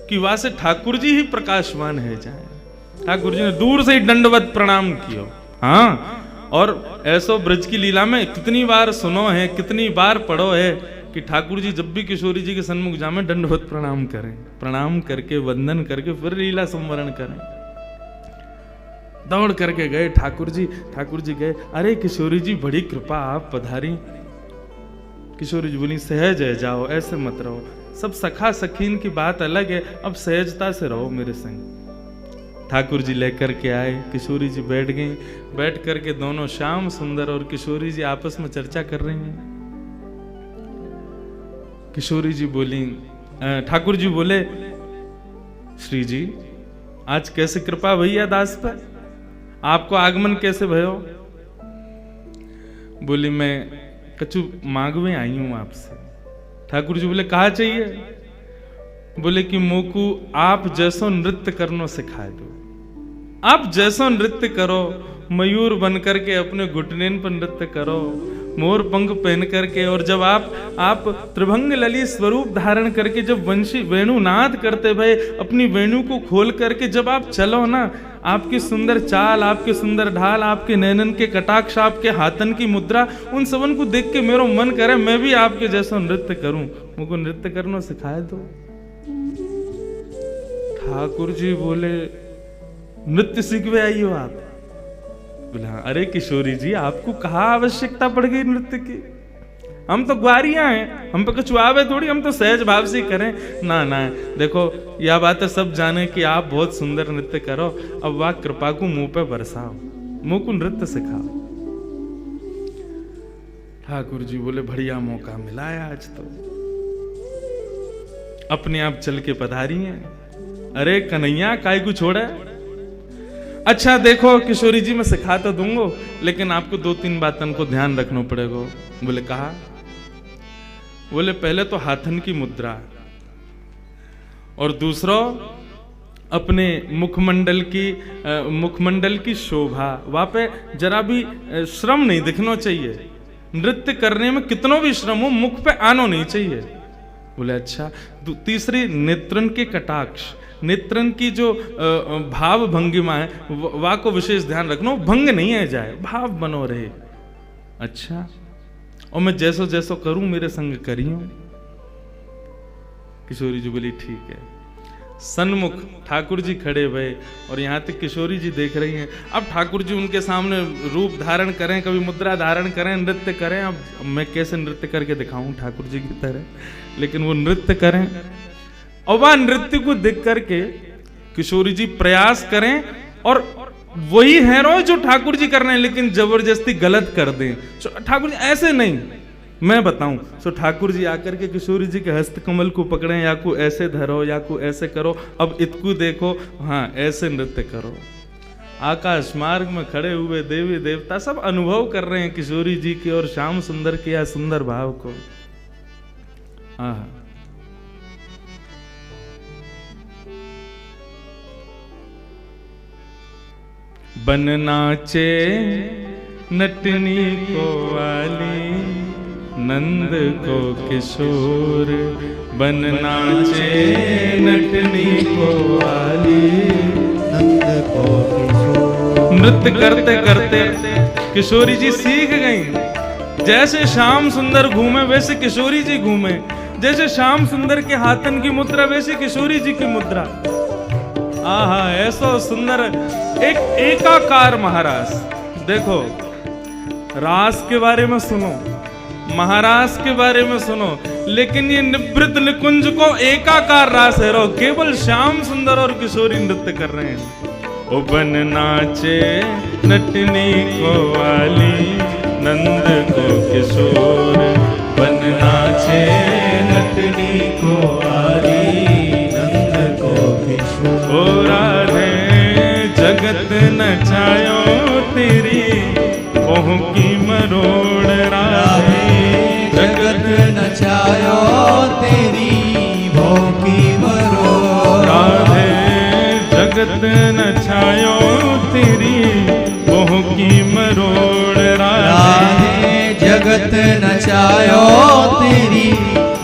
S1: कि वहां से ठाकुर जी ही प्रकाशवान है जाए। ठाकुर जी ने दूर से ही दंडवत प्रणाम किया। हाँ, और ऐसो ब्रज की लीला में कितनी बार सुनो है, कितनी बार पढ़ो है कि ठाकुर जी जब भी किशोरी जी के सन्मुख जामे दंडवत प्रणाम करें, प्रणाम करके वंदन करके फिर लीला संवरण करें। दौड़ करके गए ठाकुर जी गए, अरे किशोरी जी बड़ी कृपा, आप पधारी। किशोरी जी बोली सहज है, जाओ, ऐसे मत रहो, सब सखा सखीन की बात अलग है, अब सहजता से रहो मेरे संग। ठाकुर जी लेकर के आए, किशोरी जी बैठ गई, बैठ करके दोनों श्याम सुंदर और किशोरी जी आपस में चर्चा कर रही हैं। किशोरी जी बोली, ठाकुर जी बोले, श्री जी आज कैसे कृपा भैया दास पर, आपको आगमन कैसे भयो? बोली मैं कछु मांगवे आई हूं आपसे। ठाकुर जी बोले कहा चाहिए? बोले कि मोकू आप जैसो नृत्य करनो सिखाए दो, आप जैसो नृत्य करो, मयूर बन करके अपने घुटनेन पर नृत्य करो, मोर पंख पहन करके, और जब आप त्रिभंग ललित स्वरूप धारण करके जब वंशी वेणुनाद करते भय, अपनी वेणु को खोल करके जब आप चलो ना, आपकी सुंदर चाल, आपके सुंदर ढाल, आपके नैनन के कटाक्ष, आपके हाथन की मुद्रा, उन सबन को देख के मेरो मन करे मैं भी आपके जैसा नृत्य करूं, मुझको नृत्य करना सिखाए दो। ठाकुर जी बोले नृत्य सीखवे आई हो आप? बोले हाँ। अरे किशोरी जी आपको कहाँ आवश्यकता पड़ गई नृत्य की, हम तो ग्वारियां हैं, हम पे कुछ आवे थोड़ी, हम तो सहज भाव से करें ना। ना देखो यह बात है सब जाने कि आप बहुत सुंदर नृत्य करो, अब वाह कृपा को मुंह पे बरसाओ, मुंह को नृत्य सिखाओ। ठाकुर जी बोले बढ़िया मौका मिला है आज तो, अपने आप चल के पधारी हैं। अरे कन्हैया काय को छोड़ा? अच्छा देखो किशोरी जी मैं सिखा तो दूंगा, लेकिन आपको 2-3 बातों को ध्यान रखना पड़ेगा। बोले कहा? बोले पहले तो हाथन की मुद्रा, और दूसरा अपने मुखमंडल की शोभा, वहां पे जरा भी श्रम नहीं दिखना चाहिए, नृत्य करने में कितनों भी श्रम हो मुख पे आना नहीं चाहिए। बोले अच्छा। तीसरी नेत्रन के कटाक्ष, नेत्रन की जो भाव भंगिमा है वह को विशेष ध्यान रखना, भंग नहीं है जाए, भाव बनो रहे। अच्छा, और मैं जैसो जैसो करूं मेरे संग करियो। किशोरी जी बोली ठीक है। सन्मुख ठाकुर जी खड़े भये और यहाँ तक किशोरी जी देख रही हैं। अब ठाकुर जी उनके सामने रूप धारण करें, कभी मुद्रा धारण करें, नृत्य करें। अब मैं कैसे नृत्य करके दिखाऊं ठाकुर जी की तरह, लेकिन वो नृत्य करें और वह नृत्य को देख करके किशोरी जी प्रयास करें और वही है रो जो ठाकुर जी कर रहे हैं, लेकिन जबरदस्ती गलत कर दें। ठाकुर जी ऐसे नहीं, मैं बताऊं। सो ठाकुर जी आकर के किशोरी जी के हस्त कमल को पकड़े, या को ऐसे धरो या को ऐसे करो, अब इतकू देखो, हाँ ऐसे नृत्य करो। आकाश मार्ग में खड़े हुए देवी देवता सब अनुभव कर रहे हैं किशोरी जी के और श्याम सुंदर के या सुंदर भाव को। हाँ, बन नाचे नटनी को वाली, नंद को किशोर, बन नाचे नटनी को वाली,
S2: नंद को किशोर।
S1: नृत्य करते करते किशोरी जी सीख गईं। जैसे श्याम सुंदर घूमे वैसे किशोरी जी घूमे, जैसे श्याम सुंदर के हाथन की मुद्रा वैसे किशोरी जी की मुद्रा। आहा, ऐसा सुंदर एक एकाकार महारास। देखो रास के बारे में सुनो, महारास के बारे में सुनो, लेकिन ये निवृत्त निकुंज को एकाकार रास है रो, केवल श्याम सुंदर और किशोरी नृत्य कर रहे हैं। ओ बन नाचे नटनी को वाली, नंद को किशोर, बन नाचे
S2: नटनी को वाली, नंद को किशोर।
S1: ओ राधे जगत नचायो तेरी ओह की मरोड़, राधे
S2: जगत नचायो तेरी भों की मरोड़,
S1: राधे जगत नचायो तेरी ओह की मरोड़,
S2: राधे जगत नचायो तेरी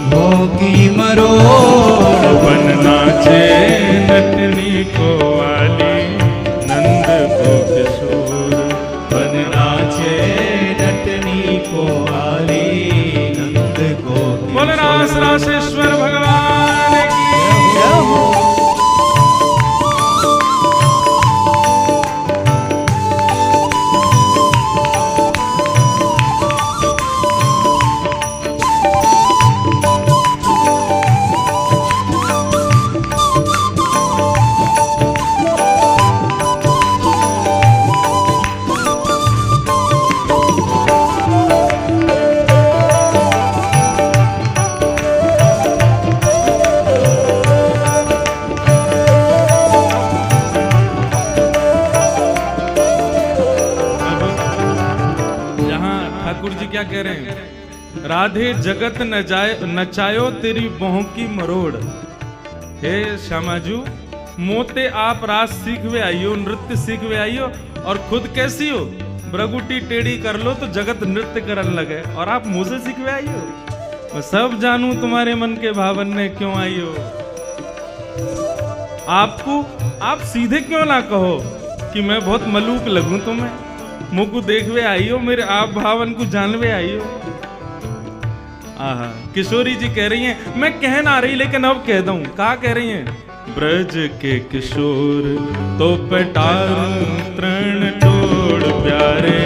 S2: भों की मरोड़।
S1: बन नाचे नटनी को वाली, नंद को किशोर,
S2: बन नाचे नटनी को वाली, नंद को किशोर।
S1: बोल रास रासेश्वर भगवान की। ठाकुर जी क्या कह रहे हैं? राधे जगत नचायो तेरी बाहों की मरोड़। हे श्यामाजू, मोते आप रास सीखवे आइयो, नृत्य सीखवे आइयो, और खुद कैसी हो? ब्रगुटी टेढ़ी कर लो तो जगत नृत्य करने लगे, और आप मुझसे सीखवे आइयो। मैं सब जानू तुम्हारे मन के भावन ने क्यों आइयो। आपको आप सीधे क्यों ना कहो कि मैं बहुत मलूक लगूं तुम्हें? मुझको देखवे आइयो, मेरे आप भावन को जानवे आइयो। आहा, किशोरी जी कह रही हैं, मैं कह ना रही लेकिन अब कह दूं। कहा कह रही हैं? ब्रज के किशोर तो पेटारूं तृण तोड़ प्यारे।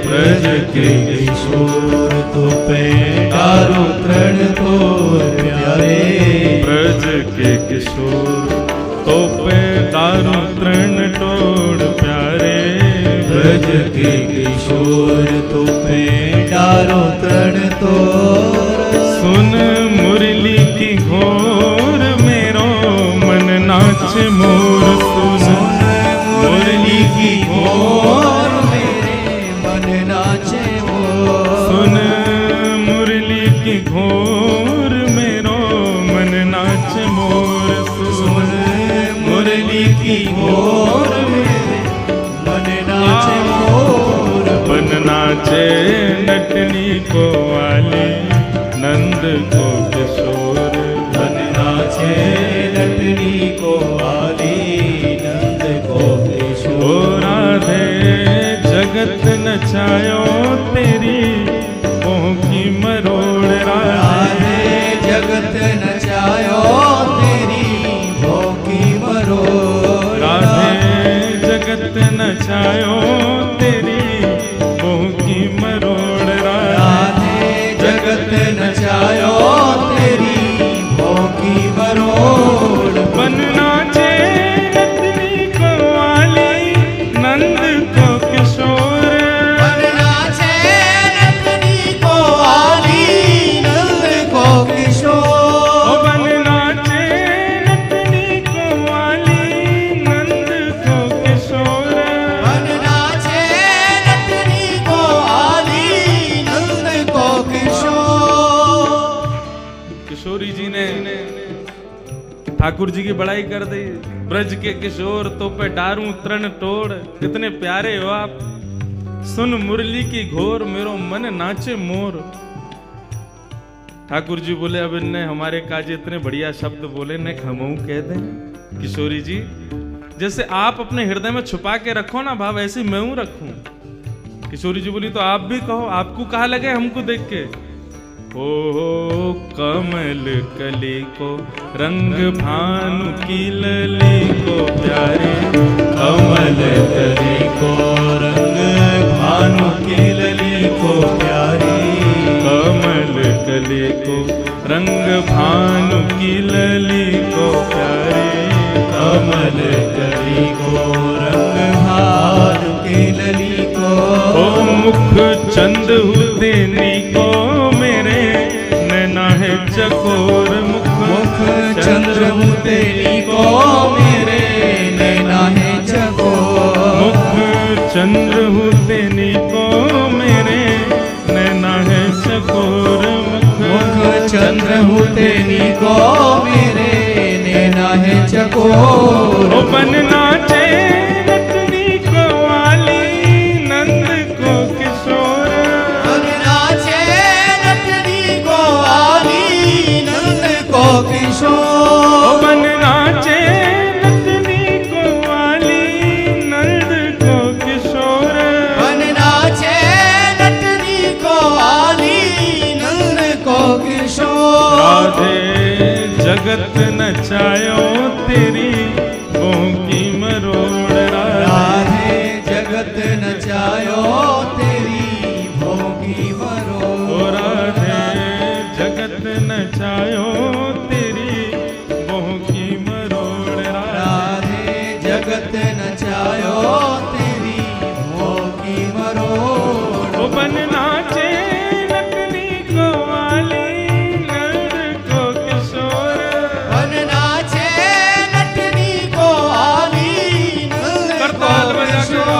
S2: ब्रज के किशोर तो पेटारूं तृण तोड़ प्यारे।
S1: ब्रज के किशोर तो पेटारूं तृण तोड़ प्यारे।
S2: ब्रज के किशोर तो पेटारूं तृण तोड़।
S1: सुन मुरली की घोर मेरो मन नाच मोर। सुन
S2: मुरली की घोर मेरे मन नाचे मोर।
S1: सुन मुरली की घोर मेरो मन नाच मोर।
S2: सुन मुरली की घोर मेरे मन नाचे मोर।
S1: बन नाचे नटनी को वाली नंद को किशोर।
S2: बन नाचे नटनी को वाली नंद को किशोर।
S1: ओ राधे जगत नचायो तेरी बाहों की मरोड़।
S2: राधे जगत नचायो तेरी बाहों की मरोड़।
S1: राधे जगत नचायो तेरी बाहों की मरोड़।
S2: राधे जगत नचायो तेरी बाहों की मरोड़।
S1: बन नाचे नटनी को वाली नंद को किशोर।
S2: बन नाचे नटनी को वाली नंद को किशोर।
S1: ओ बन नाचे नटनी को वाली नंद को किशोर।
S2: बन नाचे नटनी को वाली नंद को किशोर।
S1: किशोरी जी ने ठाकुर जी की बड़ाई कर दी। ब्रज के किशोर तो पे डारूं तृण तोड़। कितने प्यारे हो आप। सुन मुरली की घोर मेरो मन नाचे मोर। ठाकुर जी बोले, अब इनने हमारे काजे इतने बढ़िया शब्द बोले, ने हमऊ कह दें। किशोरी जी, जैसे आप अपने हृदय में छुपा के रखो ना भाव, ऐसे मैं हूं रखूं। किशोरी जी बोली, तो आप भी कहो, आपको कहा लगे हमको देख के? ओ कमल कली को रंग भानु की लली को प्यारे।
S2: कमल कली को रंग भानु की लली को प्यारी।
S1: कमल कली को रंग भानु की लली को प्यारे।
S2: कमल कली को रंग भानु की लली को।
S1: ओ मुख चंद देनी को मेरे नैना है चकोर।
S2: मुख चंद्र तेरी को मेरे नैना है चकोर।
S1: मुख चंद्र देनी को मेरे नैना है चकोर।
S2: मुख चंद्र तेरी को मेरे नैना है चकोर।
S1: ओ बन नाचे नटनी को वाली नंद को किशोर।
S2: बन नाचे नटनी को वाली नंद को किशोर।
S1: ओ बन नाचे नटनी को वाली नंद को किशोर।
S2: बन नाचे नटनी को वाली नंद को किशोर।
S1: राधे जगत नचायो तेरी बाहों की मरोड़।
S2: राधे जगत नचायो तेरी बाहों की मरोड़।
S1: ओ राधे जगत नचायो तेरी बाहों की मरोड़।
S2: राधे जगत नचायो तेरी बाहों की मरोड़।
S1: ओ बन नाचे नटनी को वाली नंद को किशोर।
S2: बन नाचे नटनी को वाली नंद को
S1: करताल बजा के
S2: किशोर।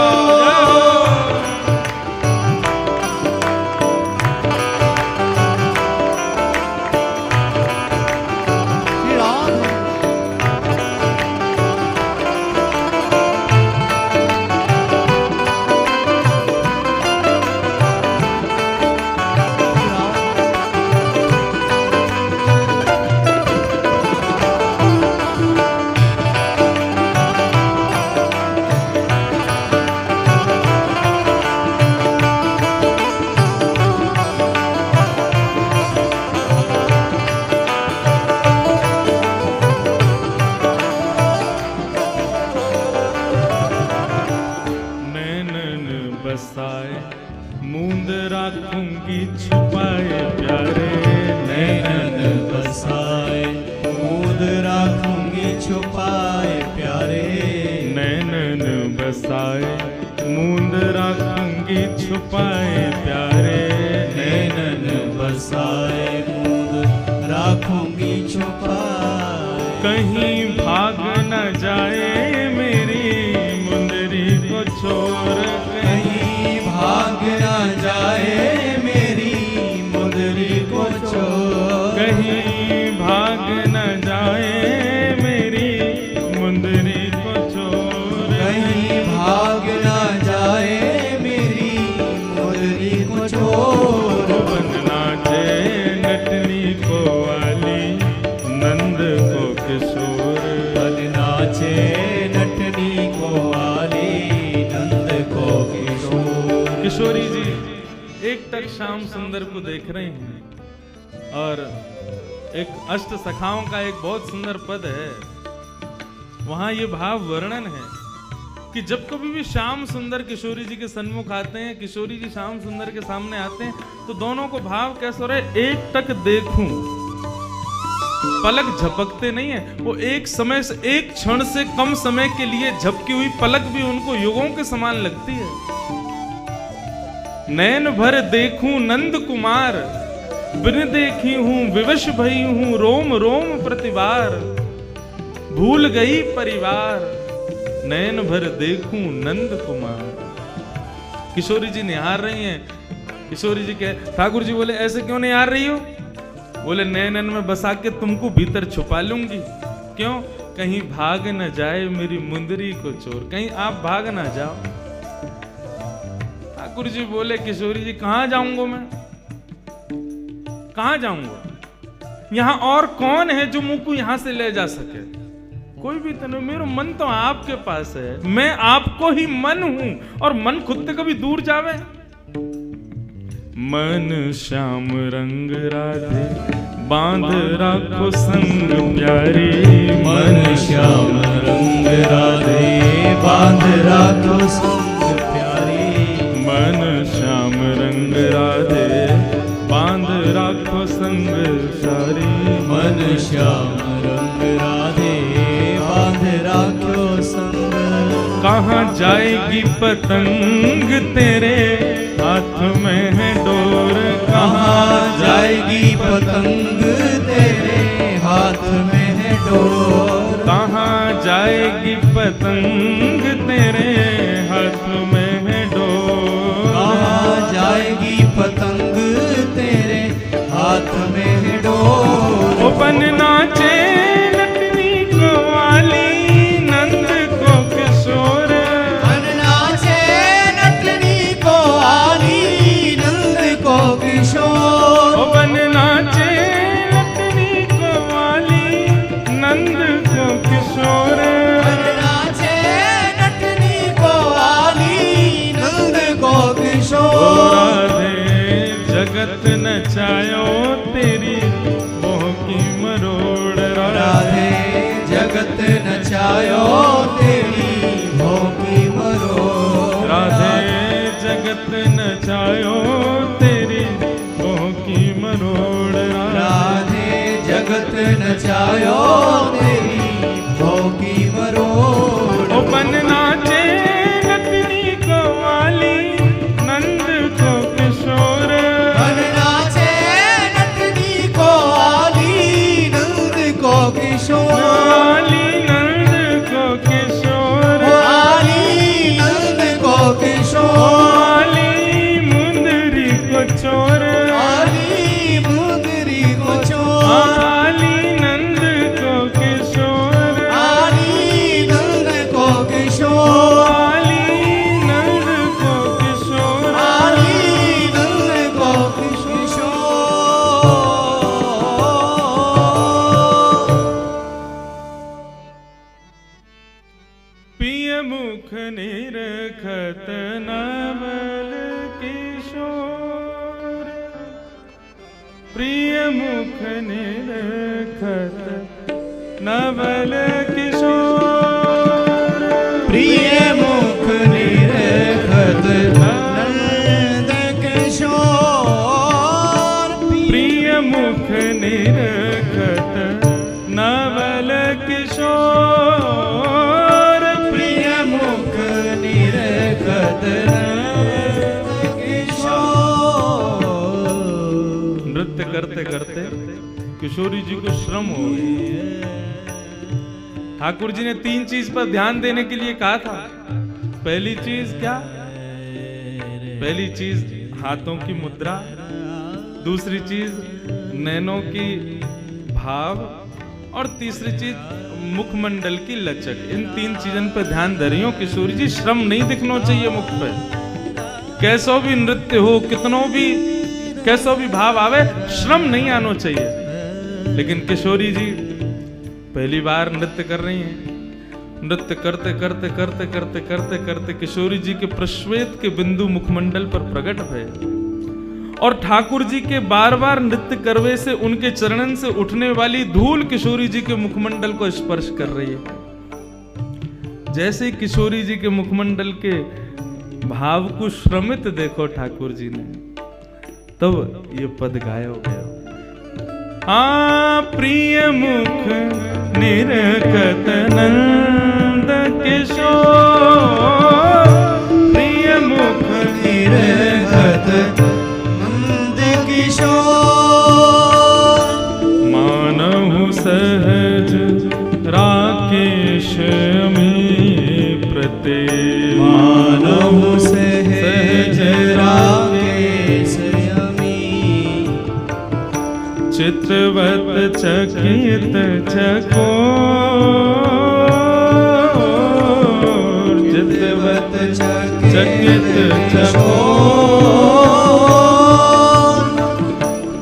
S1: बसाए मूंद राखूंगी छुपाए प्यारे,
S2: नैनन बसाए मूंद राखूंगी छुपाए प्यारे,
S1: नैनन बसाए मूंद राखूंगी छुपाए प्यारे,
S2: नैनन बसाए मूंद राखूंगी छुपाए।
S1: कहीं भाग न जाए मेरी मुंदरी को छोड़,
S2: कहीं भाग न जाए मेरी मुंदरी को छोड़,
S1: कहीं भाग न जाए मेरी मुंदरी को छोड़,
S2: कहीं भाग न जाए मेरी मुंदरी को छोड़।
S1: बनना चे नटनी को वाली नंद को किशोर,
S2: बनना चे नटनी को वाली नंद को किशोर।
S1: किशोरी जी एक टक श्याम सुंदर को देख रहे हैं और एक अष्ट सखाओं का एक बहुत सुंदर पद है, वहां ये भाव वर्णन है कि जब कभी भी श्याम सुंदर किशोरी जी के सन्मुख आते हैं, किशोरी जी श्याम सुंदर के सामने आते हैं, तो दोनों को भाव कैसा हो रहा है, एक टक देखूं, पलक झपकते नहीं है वो, एक समय से एक क्षण से कम समय के लिए झपकी हुई पलक भी उनको युगों के समान लगती है। नैन भर देखूं नंद कुमार, बिन देखी हूं विवश भई हूं रोम रोम प्रतिवार, भूल गई परिवार, नैन भर देखूं नंद कुमार। किशोरी जी निहार रही हैं, किशोरी जी कहे, ठाकुर जी बोले ऐसे क्यों निहार रही हो? बोले नैनन में बसा के तुमको भीतर छुपा लूंगी। क्यों? कहीं भाग न जाए मेरी मुंदरी को चोर, कहीं आप भाग ना जाओ। ठाकुर जी बोले किशोरी जी कहां जाऊंगा मैं, कहां जाऊंगा? यहां और कौन है जो मुझको यहां से ले जा सके? कोई भी तो नहीं, मेरा मन तो आपके पास है, मैं आपको ही मन हूं, और मन खुद से कभी दूर जावे? मन श्याम रंग राधे बांध राखो संग प्यारी,
S2: मन श्याम रंग राधे बांध राखो संग प्यारी,
S1: मन श्याम रंग राधे बांध राखो संग सारी,
S2: मन श्याम रंग राधे बांध राखो संग।
S1: कहाँ जाएगी पतंग तेरे हाथ में है डोर,
S2: कहाँ जाएगी पतंग तेरे हाथ में है डोर,
S1: कहाँ जाएगी पतंग तेरे हाथ में है डोर,
S2: कहाँ जाएगी पतंग तेरे हाथ में है डोर।
S1: ओ बन नाचे नटनी को वाली नंद को किशोर,
S2: बन नाचे नटनी को वाली नंद को किशोर,
S1: ओ बन नाचे नटनी को वाली नंद को किशोर,
S2: बन नाचे नटनी को वाली नंद को किशोर।
S1: राधे जगत नचायो तेरी मोह की मरोड़,
S2: राधे जगत नचायो तेरी मोह की मरोड़,
S1: राधे जगत नचायो तेरी मोह की मरोड़,
S2: राधे जगत नचायो तेरी मोह की मरोड़।
S1: ओ बन नाचे नटनी को वाली नंद को किशोर,
S2: बन नाचे नटनी को वाली नंद को किशोर,
S1: वाली नंद को किशोर,
S2: वाली नंद को किशोर,
S1: वाली मुंदरी को चोर,
S2: वाली मुंदरी को चोर,
S1: वाली नंद को किशोर,
S2: वाली नंद को किशोर,
S1: वाली नंद को किशोर,
S2: वाली नंद को किशोर।
S1: पिय मुख निरखत नवल किशोर, प्रिय मुख निरखत नवल किशोर,
S2: प्रिय मुख निरखत
S1: निरखत नवल किशोर,
S2: प्रिय मुख निरखत किशोर।
S1: नृत्य करते करते किशोरी जी को श्रम हो गई। ठाकुर जी ने 3 चीज पर ध्यान देने के लिए कहा था। पहली चीज क्या? पहली चीज हाथों की मुद्रा, दूसरी चीज नैनों की भाव, और तीसरी चीज मुखमंडल की लचक। इन 3 चीजों पर ध्यान दे रही हो किशोरी जी। श्रम नहीं दिखना चाहिए मुख पे। कैसो भी नृत्य हो, कितनों भी कैसो भी भाव आवे, श्रम नहीं आना चाहिए। लेकिन किशोरी जी पहली बार नृत्य कर रही हैं। नृत्य करते करते करते करते करते करते किशोरी जी के प्रश्वेत के बिंदु मुखमंडल पर प्रकट हुए, और ठाकुर जी के बार बार नृत्य करवे से उनके चरणन से उठने वाली धूल किशोरी जी के मुखमंडल को स्पर्श कर रही है। जैसे किशोरी जी के मुखमंडल के भाव को श्रमित देखो ठाकुर जी ने, तब ये पद गाया हो गया। प्रिय मुख निरखत नंद किशोर, प्रिय मुख
S2: निरखत नंद किशोर।
S1: मानहु सहज राकेश में प्रते,
S2: मानहु सहज राकेश
S1: चितवत चकित चकोर, चितवत चकित चकोर।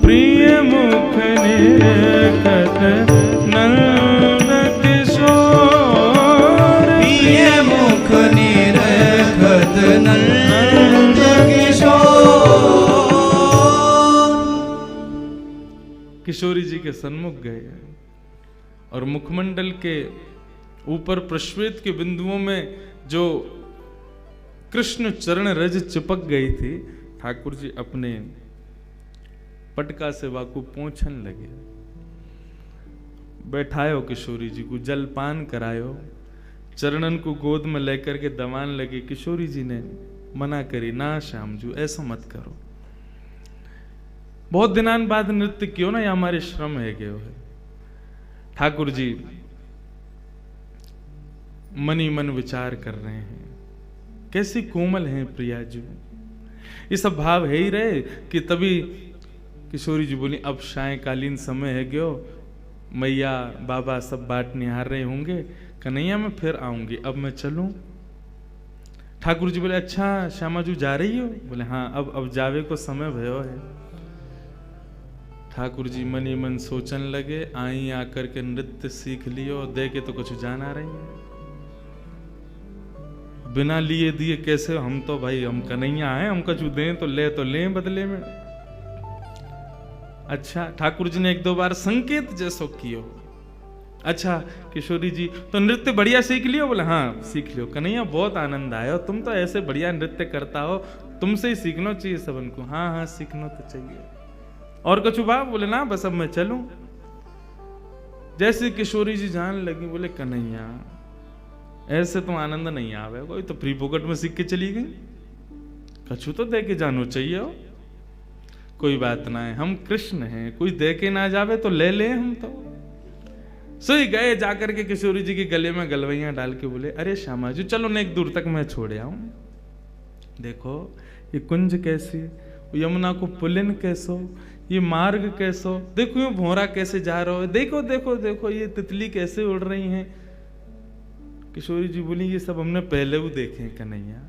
S1: प्रिय मुख निरखत नंद किशोर,
S2: प्रिय मुख निरखत नंद किशोर।
S1: किशोरी जी के सन्मुख गए और मुखमंडल के ऊपर प्रश्वेत के बिंदुओं में जो कृष्ण चरण रज चिपक गई थी, ठाकुर जी अपने पटका से वाकू पोंछन लगे। बैठायो किशोरी जी को, जलपान करायो, चरणन को गोद में लेकर के दबान लगे। किशोरी जी ने मना करी, ना श्यामजू ऐसा मत करो, बहुत दिनान बाद नृत्य क्यों ना, ये हमारे श्रम है गए है। ठाकुर जी मनी मन विचार कर रहे हैं, कैसी कोमल हैं प्रिया जी। ये सब भाव है ही रहे कि तभी किशोरी जी बोली, अब सायंकालीन समय है गयो, मैया बाबा सब बाट निहार रहे होंगे, कन्हैया मैं फिर आऊंगी, अब मैं चलूं। ठाकुर जी बोले, अच्छा श्यामा जी जा रही हो? बोले हाँ, अब जावे को समय भयो है। ठाकुर जी मनी मन सोचन लगे, आई आकर के नृत्य सीख लियो, दे के तो कुछ जान आ रही है, बिना लिए दिए कैसे? हम तो भाई हम कन्हैया हैं, हम कुछ दें तो ले बदले में। अच्छा, ठाकुर जी ने 1-2 बार संकेत जैसो कियो। अच्छा किशोरी जी तो नृत्य बढ़िया सीख लियो? बोले हाँ सीख लियो। कन्हैया बहुत आनंद आया, तुम तो ऐसे बढ़िया नृत्य करता हो, तुमसे ही सीखना चाहिए सबन को। हाँ हाँ सीखना तो चाहिए। और कुछ बात? बोले ना बस अब मैं चलूं। जैसे किशोरी जी जान लगी, बोले कन्हैया ऐसे तो आनंद नहीं आवे, कोई तो फ्री पॉकेट में सीख के चली गई, कछु तो दे के जानो चाहिए हो। कोई बात ना है, हम कृष्ण हैं, कोई दे के ना जावे तो ले ले हम तो। सोई गए, जाकर के किशोरी जी के गले में गलवैयां डाल के बोले, अरे श्यामा जी चलो न एक दूर तक मैं छोड़ आऊं। देखो ये कुंज कैसी, यमुना को पुलिन कैसो, ये मार्ग कैसो, देखो ये भोरा कैसे जा रहा है, देखो देखो देखो ये तितली कैसे उड़ रही हैं। किशोरी जी बोली, ये सब हमने पहले भी देखे हैं कन्हैया,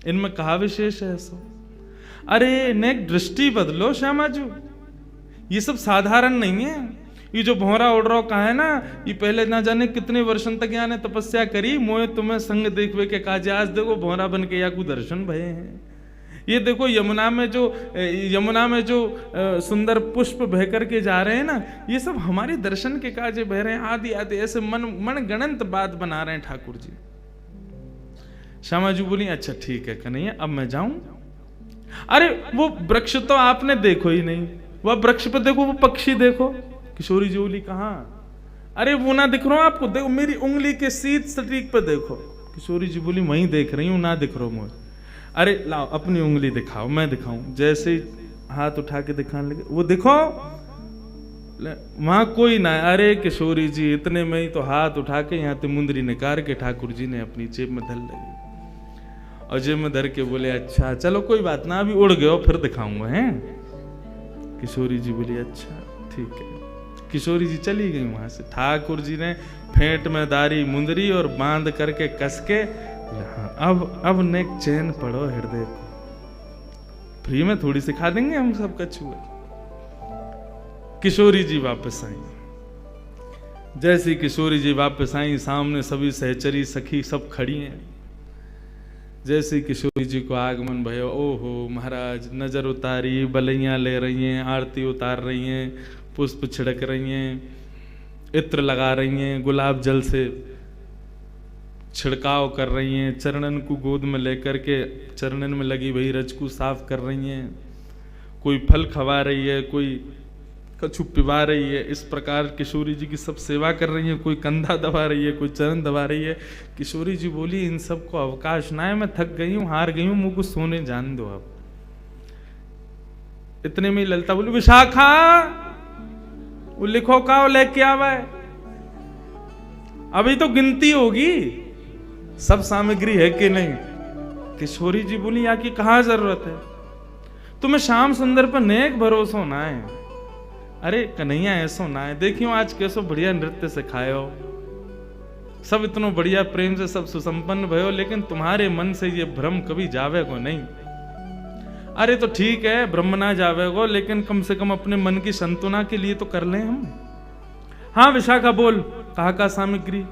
S1: इनमें कहा विशेष है ऐसा? अरे नेक दृष्टि बदलो श्यामा जी, ये सब साधारण नहीं है। ये जो भौरा उड़ रहा कहा है ना, ये पहले ना जाने कितने वर्षों तक यहाँ ने तपस्या करी, मोए तुम्हें संग देखवे के काजे, आज देखो भौरा बन के या को दर्शन भये हैं। ये देखो यमुना में जो सुंदर पुष्प बह करके जा रहे हैं ना, ये सब हमारे दर्शन के काजे बह रहे हैं। आदि आदि ऐसे मन गणंत बात बना रहे हैं ठाकुर जी। श्यामा जी बोली, अच्छा ठीक है कन्हैया अब मैं जाऊं। अरे वो वृक्ष तो आपने देखो ही नहीं, वह वृक्ष पर देखो, वो पक्षी देखो, किशोरी जी बोली कहाँ? अरे वो ना दिख रहा हूं आपको, देखो मेरी उंगली के सीध सटीक पे देखो। किशोरी जी बोली वहीं देख रही हूं, ना दिख रहा मुझे। अरे लाओ अपनी उंगली दिखाओ, मैं दिखाऊं। जैसे हाथ उठा के दिखाने लगे, वो देखो वहां कोई ना। अरे किशोरी जी इतने में ही तो हाथ उठा के यहाँ ते मुंदरी निकाल के ठाकुर जी ने अपनी जेब में धर लगी, और जेब में धर के बोले अच्छा चलो कोई बात ना, अभी उड़ गए फिर दिखाऊंगा हैं। किशोरी जी बोली अच्छा ठीक है। किशोरी जी चली गई वहां से। ठाकुर जी ने फेंट में दारी मुंदरी और बांध करके कस के, अब नेक चैन पड़ो हृदय को, फ्री में थोड़ी सिखा देंगे हम सब कछुए। किशोरी जी वापस आई। जैसी किशोरी जी वापस आई, सामने सभी सहचरी सखी सब खड़ी हैं। जैसे किशोरी जी को आगमन भयो, ओहो महाराज नजर उतारी, बलैया ले रही हैं, आरती उतार रही हैं, पुष्प छिड़क रही हैं, इत्र लगा रही हैं, गुलाब जल से छिड़काव कर रही हैं, चरणन को गोद में लेकर के चरणन में लगी वही रज को साफ कर रही हैं, कोई फल खवा रही है, कोई कछु पिवा रही है। इस प्रकार किशोरी जी की सब सेवा कर रही है, कोई कंधा दबा रही है, कोई चरण दबा रही है। किशोरी जी बोली इन सबको अवकाश ना है, मैं थक गई हूं, हार गई हूं, मुझको सोने जान दो अब। इतने में ललिता बोली विशाखा वो लिखो का लेके आवा है, अभी तो गिनती होगी सब सामग्री है कि नहीं। किशोरी जी बोली यहाँ की कहाँ जरूरत है, तुम्हें श्याम सुंदर पर नेक भरोसा ना है। अरे कन्हैया ऐसो ना है, देखियो आज कैसो बढ़िया नृत्य सिखायो, सब इतनो बढ़िया प्रेम से सब सुसंपन्न भयो, लेकिन तुम्हारे मन से ये भ्रम कभी जावे को नहीं। अरे तो ठीक है ब्रह्म ना जावे को, लेकिन कम से कम अपने मन की संतुना के लिए तो कर लें हम। हाँ विशाखा बोल, कहा का सामग्री?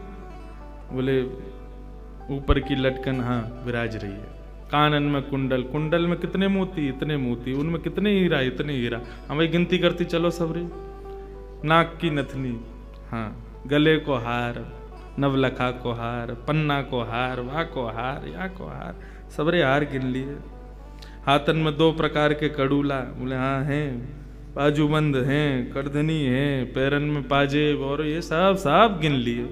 S1: बोले ऊपर की लटकन हाँ विराज रही है, कानन में कुंडल, कुंडल में कितने मोती, इतने मोती, उनमें कितने हीरा, इतने हीरा, हमें गिनती करती चलो सबरे। नाक की नथनी, हाँ गले को हार, नवलखा को हार, पन्ना को हार, वाह को हार, या को हार, सबरे हार गिन लिए। हाथन में 2 प्रकार के कड़ूला, बोले हाँ हैं, बाजूबंद हैं, करधनी हैं, पैरन में पाजेब, और ये सब गिन लिए।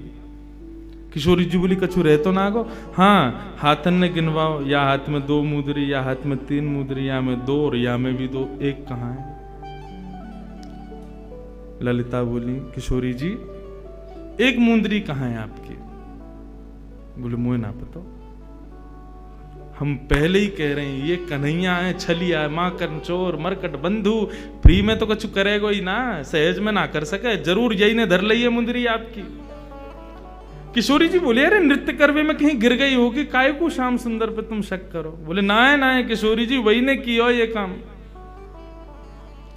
S1: किशोरी जी बोली कछु रह तो ना गो? हाँ हाथन ने गिनवाओ, या हाथ में 2 मुद्री, या हाथ में 3 मुद्री, या में 2 और या में भी 2, एक कहाँ है? ललिता बोली किशोरी जी एक मुंदरी कहाँ है आपकी? बोले मुझे ना पता, हम पहले ही कह रहे हैं ये कन्हैया है, छलिया है, माँ कंचोर मरकट बंधु, फ्री में तो कछु करेगा ही ना, सहज में ना कर सके, जरूर यही ने धर ली है मुंदरी आपकी। किशोरी जी बोले अरे नृत्य करवे में कहीं गिर गई होगी, काय को श्याम सुंदर पे तुम शक करो? बोले ना है किशोरी जी वही ने किया ये काम,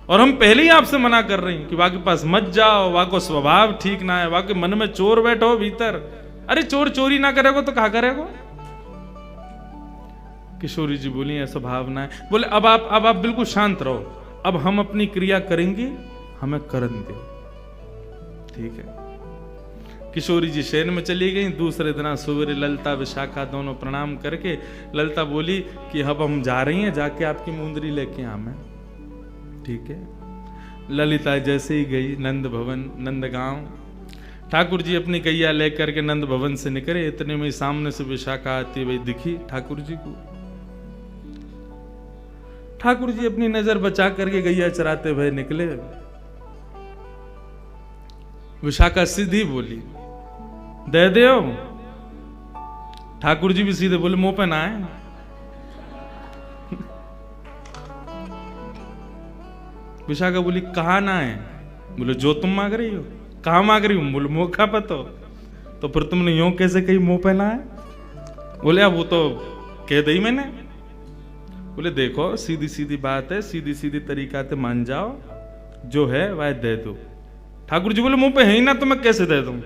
S1: और हम पहले ही आपसे मना कर रही कि वहां के पास मत जाओ, वहां को स्वभाव ठीक ना है, वहां के मन में चोर बैठो भीतर। अरे चोर चोरी ना करेगो तो कहा करेगो? किशोरी जी बोली ऐसा भाव ना है। बोले अब आप बिल्कुल शांत रहो, अब हम अपनी क्रिया करेंगे, हमें करन दो, ठीक है। किशोरी जी शयन में चली गई। दूसरे दिन सवेरे ललिता विशाखा दोनों प्रणाम करके ललिता बोली कि अब हम जा रही हैं, जाके आपकी मुंदरी लेके आवे, ठीक है। ललिता जैसे ही गई नंद भवन नंदगांव, ठाकुर जी अपनी गैया लेकर के नंद भवन से निकले। इतने में सामने से विशाखा आती हुई दिखी ठाकुर जी को। ठाकुर जी अपनी नजर बचा करके गैया चराते हुए निकले। विशाखा सीधी बोली दे दो। ठाकुर जी भी सीधे बोले मुंह पे ना है। विशाखा बोली कहा ना है? बोले जो तुम मांग रही हो। कहा मांग रही हूं? बोले मुंह का पतो। तो फिर तुमने यूं कैसे कही मुंह पे ना है? बोले अब वो तो कह दी मैंने। बोले देखो सीधी सीधी बात है, सीधी सीधी तरीका से मान जाओ, जो है वह दे दो। ठाकुर जी बोले मुंह पे है ही ना तो मैं कैसे दे दूं?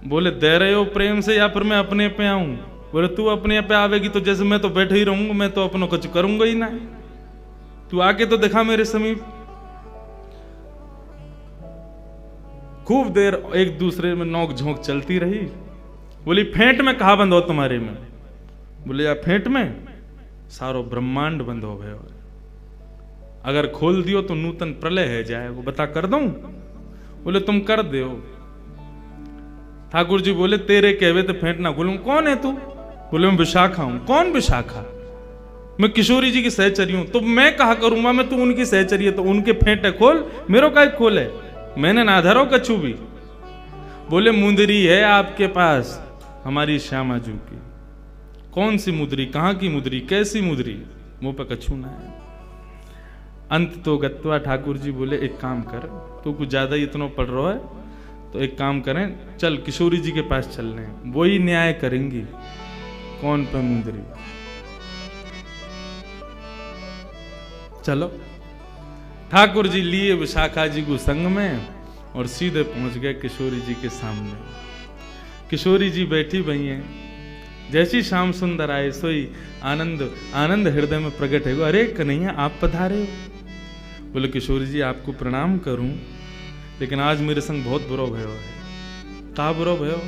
S1: बोले दे रहे हो प्रेम से या फिर मैं अपने पे आऊं? बोले तू अपने पे आवेगी तो जैसे मैं तो बैठे ही रहूंगा, मैं तो अपनों कुछ करूंगा ही ना, तू आके तो दिखा मेरे समीप। खूब देर एक दूसरे में नोक झोंक चलती रही। बोली फेंट में कहा बंद हो तुम्हारे में? बोले या फेंट में सारो ब्रह्मांड बंद हो गया, अगर खोल दियो तो नूतन प्रलय है जाए, वो बता कर दूं? बोले तुम कर दो। ठाकुर जी बोले तेरे कहवे तो फेंट ना खोलूं। कौन है तू? बोले मैं विशाखा हूं। कौन विशाखा? मैं किशोरी जी की सहचरी हूं। तो मैं कहा करूंगा मैं तू उनकी सहचरी है तो उनके फेंटे खोल, मेरो का खोल है, मैंने ना धरो कछु भी। बोले मुंदरी है आपके पास हमारी श्यामा जू की। कौन सी मुदरी, कहां की मुदरी, कैसी मुदरी? मुंह पे कछु ना है। अंत तो गत्वा ठाकुर जी बोले एक काम कर, तू कुछ ज्यादा इतना पढ़ रहा है तो एक काम करें, चल किशोरी जी के पास चल रहे हैं, वो ही न्याय करेंगी कौन पे मुंदरी। चलो ठाकुर जी लिए विशाखा जी को संग में और सीधे पहुंच गए किशोरी जी के सामने। किशोरी जी बैठी भई हैं। जैसी श्याम सुंदर आए सोई आनंद आनंद हृदय में प्रकट है। अरे कन्हैया आप पधारे हो। बोले किशोरी जी आपको प्रणाम करूं, लेकिन आज मेरे संग बहुत बुरा भयो है। का बुरा भयो?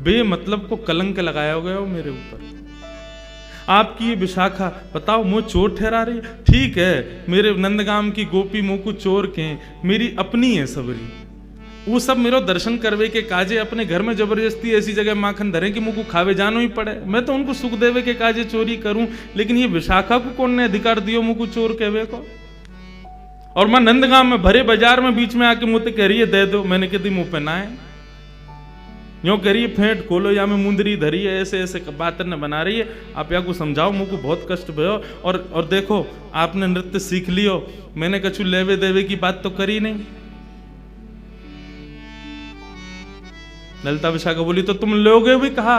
S1: बेमतलब को कलंक लगाया गया हो मेरे ऊपर। आपकी ये विशाखा बताओ मुझ चोर ठहरा रही। ठीक है मेरे नंदगाम की गोपी मुँह को चोर के मेरी अपनी है सबरी, वो सब मेरो दर्शन करवे के काजे अपने घर में जबरदस्ती ऐसी जगह माखन धरे कि मुझको खावे जानो ही पड़े। मैं तो उनको सुख देवे के काजे चोरी करूं, लेकिन ये विशाखा को कौन ने अधिकार दियो मुझको चोर कहवे को? और मैं नंदगाम में भरे बाजार में बीच में आके मुझे कह रही है दे दो। मैंने कह दी मुंह पे ना है, यूं कह रही है फेंट खोलो या मैं मुंदरी धरी है, ऐसे ऐसे बात न बना रही है। आप या को समझाओ, मुझको बहुत कष्ट भयो। और देखो आपने नृत्य सीख लियो, मैंने कछु लेवे देवे की बात तो करी नहीं। ललिता विशाखा बोली तो तुम लोगे भी कहा,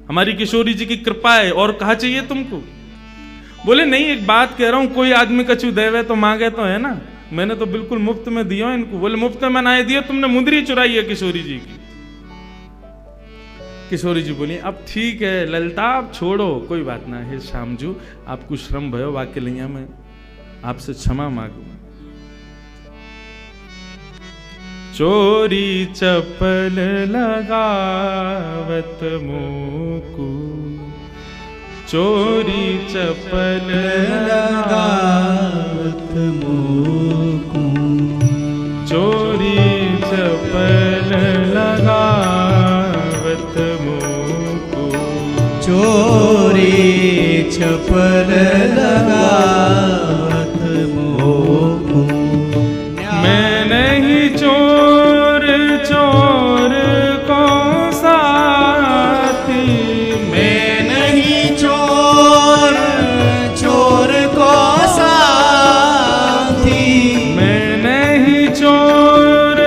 S1: हमारी किशोरी जी की कृपा है और कहा चाहिए तुमको। बोले नहीं एक बात कह रहा हूं, कोई आदमी कछु देवे तो मांगे तो है ना, मैंने तो बिल्कुल मुफ्त में दियो इनको। बोले मुफ्त में बनाए दियो, तुमने मुंदरी चुराई है किशोरी जी की। किशोरी जी बोली अब ठीक है ललिता आप छोड़ो, कोई बात ना है श्यामजू, आपको श्रम भयो वाक्य लिया मैं आपसे क्षमा मांगू। चोरी चपल लगावत मोकू, चोरी चपल
S2: लगावत मोकू,
S1: चोरी चपल लगावत मोकू,
S2: चोरी चपल लगावत मोकू।
S1: मैं नहीं चोर चोर को साथी,
S2: मैं नहीं चोर चोर को साथी,
S1: मैं नहीं चोर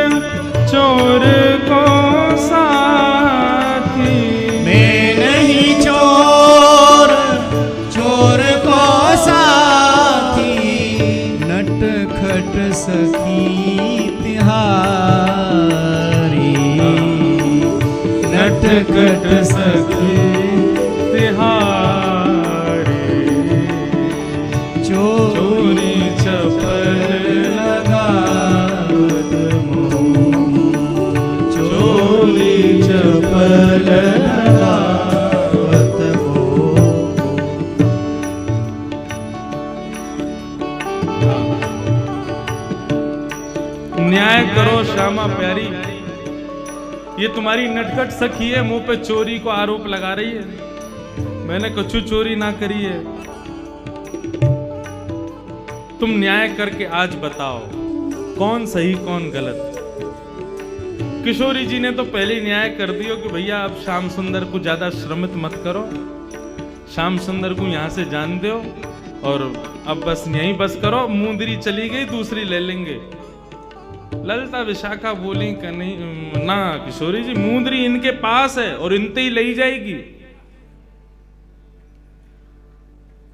S1: चोर को साथी,
S2: मैं नहीं चोर चोर को साथी। नटखट सखी तिहारी,
S1: नटखट सखी तिहारी, चोरी चपल लगावत मोकू, चोरी चपल लगावत मोकू। न्याय करो श्यामा प्यारी, ये तुम्हारी नटखट सखी है, मुंह पे चोरी को आरोप लगा रही है। मैंने कछु चोरी ना करी है। तुम न्याय करके आज बताओ कौन सही कौन गलत। किशोरी जी ने तो पहले न्याय कर दियो कि भैया अब श्याम सुंदर को ज्यादा श्रमित मत करो, श्याम सुंदर को यहां से जान दो और अब बस यहीं बस करो। मुंदरी चली गई, दूसरी ले लेंगे। ललिता विशाखा बोली कि नहीं ना किशोरी जी, मुंदरी इनके पास है और इनते ही ले जाएगी,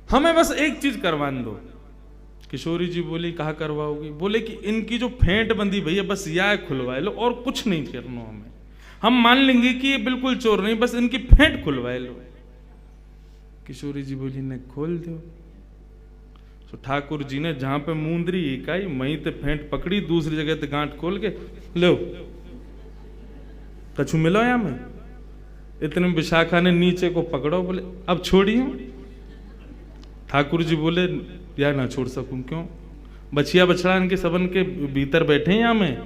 S1: हमें बस एक चीज करवान दो। किशोरी जी बोली कहा करवाओगी? बोले कि इनकी जो फेंट बंदी भैया बस यह खुलवाए लो और कुछ नहीं करना हमें, हम मान लेंगे कि ये बिल्कुल चोर नहीं, बस इनकी फेंट खुलवाए लो। किशोरी जी बोली ने खोल दो। तो ठाकुर जी ने जहां पे मुंदरी इकाई वहीं ते फेंट पकड़ी, दूसरी जगह ते गांठ खोल के लो कछु मिलो या में। इतने विशाखा ने नीचे को पकड़ो, बोले अब छोड़ियो। ठाकुर जी बोले या ना छोड़ सकूं, क्यों? बछिया बछड़ा इनके सबन के भीतर बैठे हैं यहाँ में,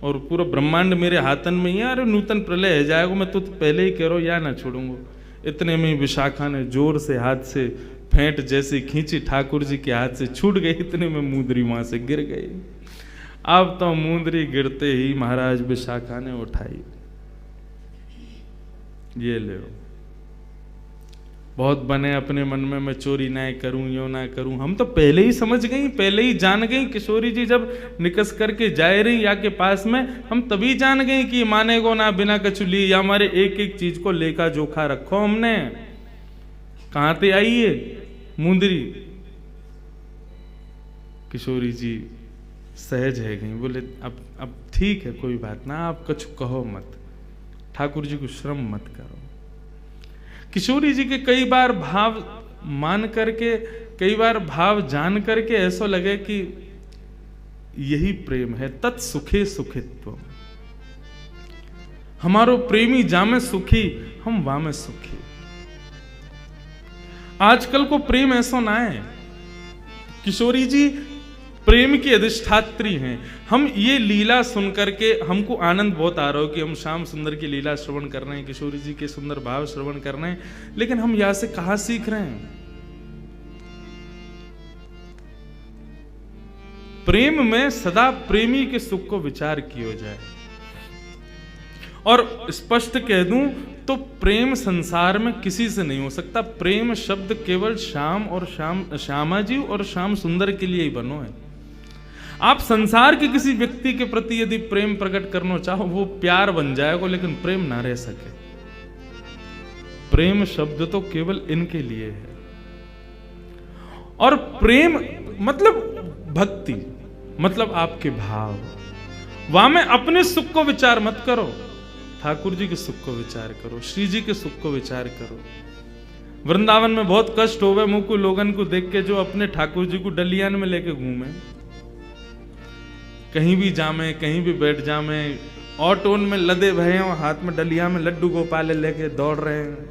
S1: और पूरा ब्रह्मांड मेरे हाथन में ही है, अरे नूतन प्रलय है जाएगा, मैं तो पहले ही कह रहा हूँ या ना छोड़ूंगा। इतने में ही विशाखा ने जोर से हाथ से फेंट जैसी खींची, ठाकुर जी के हाथ से छूट गई, इतने में मुंदरी वहां से गिर गई। अब तो मुंदरी गिरते ही महाराज विशाखा ने उठाई, ये ले बहुत बने अपने मन में, मैं चोरी ना करूं यो ना करूं। हम तो पहले ही समझ गई, पहले ही जान गई। किशोरी जी जब निकस करके जाए रही या के पास में, हम तभी जान गए कि मानेगो ना बिना कचुली, या हमारे एक एक चीज को लेखा जोखा रखो हमने। कहां से आई है मुंदरी? किशोरी जी सहज है गई, बोले अब ठीक है कोई बात ना, आप कुछ कहो मत, ठाकुर जी को श्रम मत करो। किशोरी जी के कई बार भाव मान करके, कई बार भाव जान करके ऐसा लगे कि यही प्रेम है। तत्सुखे सुखित्व, हमारो प्रेमी जामे सुखी, हम वामे सुखी। आजकल को प्रेम ऐसा ना है। किशोरी जी प्रेम की अधिष्ठात्री हैं। हम ये लीला सुन करके हमको आनंद बहुत आ रहा हो कि हम श्याम सुंदर की लीला श्रवण कर रहे हैं, किशोरी जी के सुंदर भाव श्रवण कर रहे हैं, लेकिन हम यहां से कहां सीख रहे हैं? प्रेम में सदा प्रेमी के सुख को विचार किया जाए। और स्पष्ट कह दूं तो प्रेम संसार में किसी से नहीं हो सकता। प्रेम शब्द केवल श्याम और श्यामा जी और श्याम सुंदर के लिए ही बनो है। आप संसार के किसी व्यक्ति के प्रति यदि प्रेम प्रकट करना चाहो, वो प्यार बन जाएगा, लेकिन प्रेम ना रह सके। प्रेम शब्द तो केवल इनके लिए है। और प्रेम मतलब भक्ति, मतलब आपके भाव। वहां में अपने सुख को विचार मत करो, ठाकुर जी के सुख को विचार करो, श्री जी के सुख को विचार करो। वृंदावन में बहुत कष्ट हो गए मुझको लोगन को देख के, जो अपने ठाकुर जी को डलियान में लेके घूमे, कहीं भी जामे, कहीं भी बैठ जामे, ऑटोन में लदे भये और हाथ में डलिया में लड्डू गोपाल लेके दौड़ रहे हैं।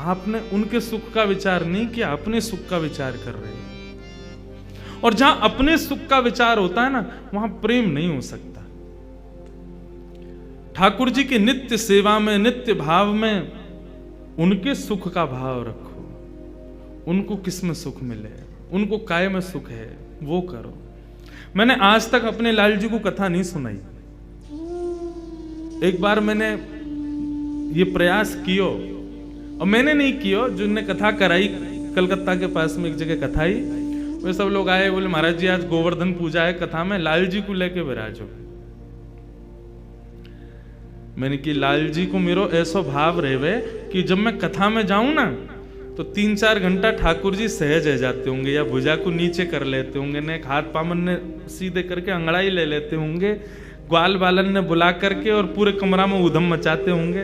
S1: आपने उनके सुख का विचार नहीं किया, अपने सुख का विचार कर रहे हैं। और जहां अपने सुख का विचार होता है ना, वहां प्रेम नहीं हो सकता। ठाकुर जी की नित्य सेवा में, नित्य भाव में उनके सुख का भाव रखो। उनको किस में सुख मिले, उनको काय में सुख है, वो करो। मैंने आज तक अपने लाल जी को कथा नहीं सुनाई। एक बार मैंने ये प्रयास कियो, और मैंने नहीं कियो, जिनने कथा कराई कलकत्ता के पास में एक जगह कथा ही, वे सब लोग आए, बोले महाराज जी आज गोवर्धन पूजा है, कथा में लाल जी को लेके विराजो। मैंने कि लाल जी को मेरो ऐसा भाव रहे कि जब मैं कथा में जाऊं ना, तो 3-4 घंटा ठाकुर जी सहज रह जाते होंगे, या भुजा को नीचे कर लेते होंगे, ने हाथ पामन ने सीधे करके अंगड़ाई ले लेते होंगे, ग्वाल बालन ने बुला करके और पूरे कमरा में उधम मचाते होंगे।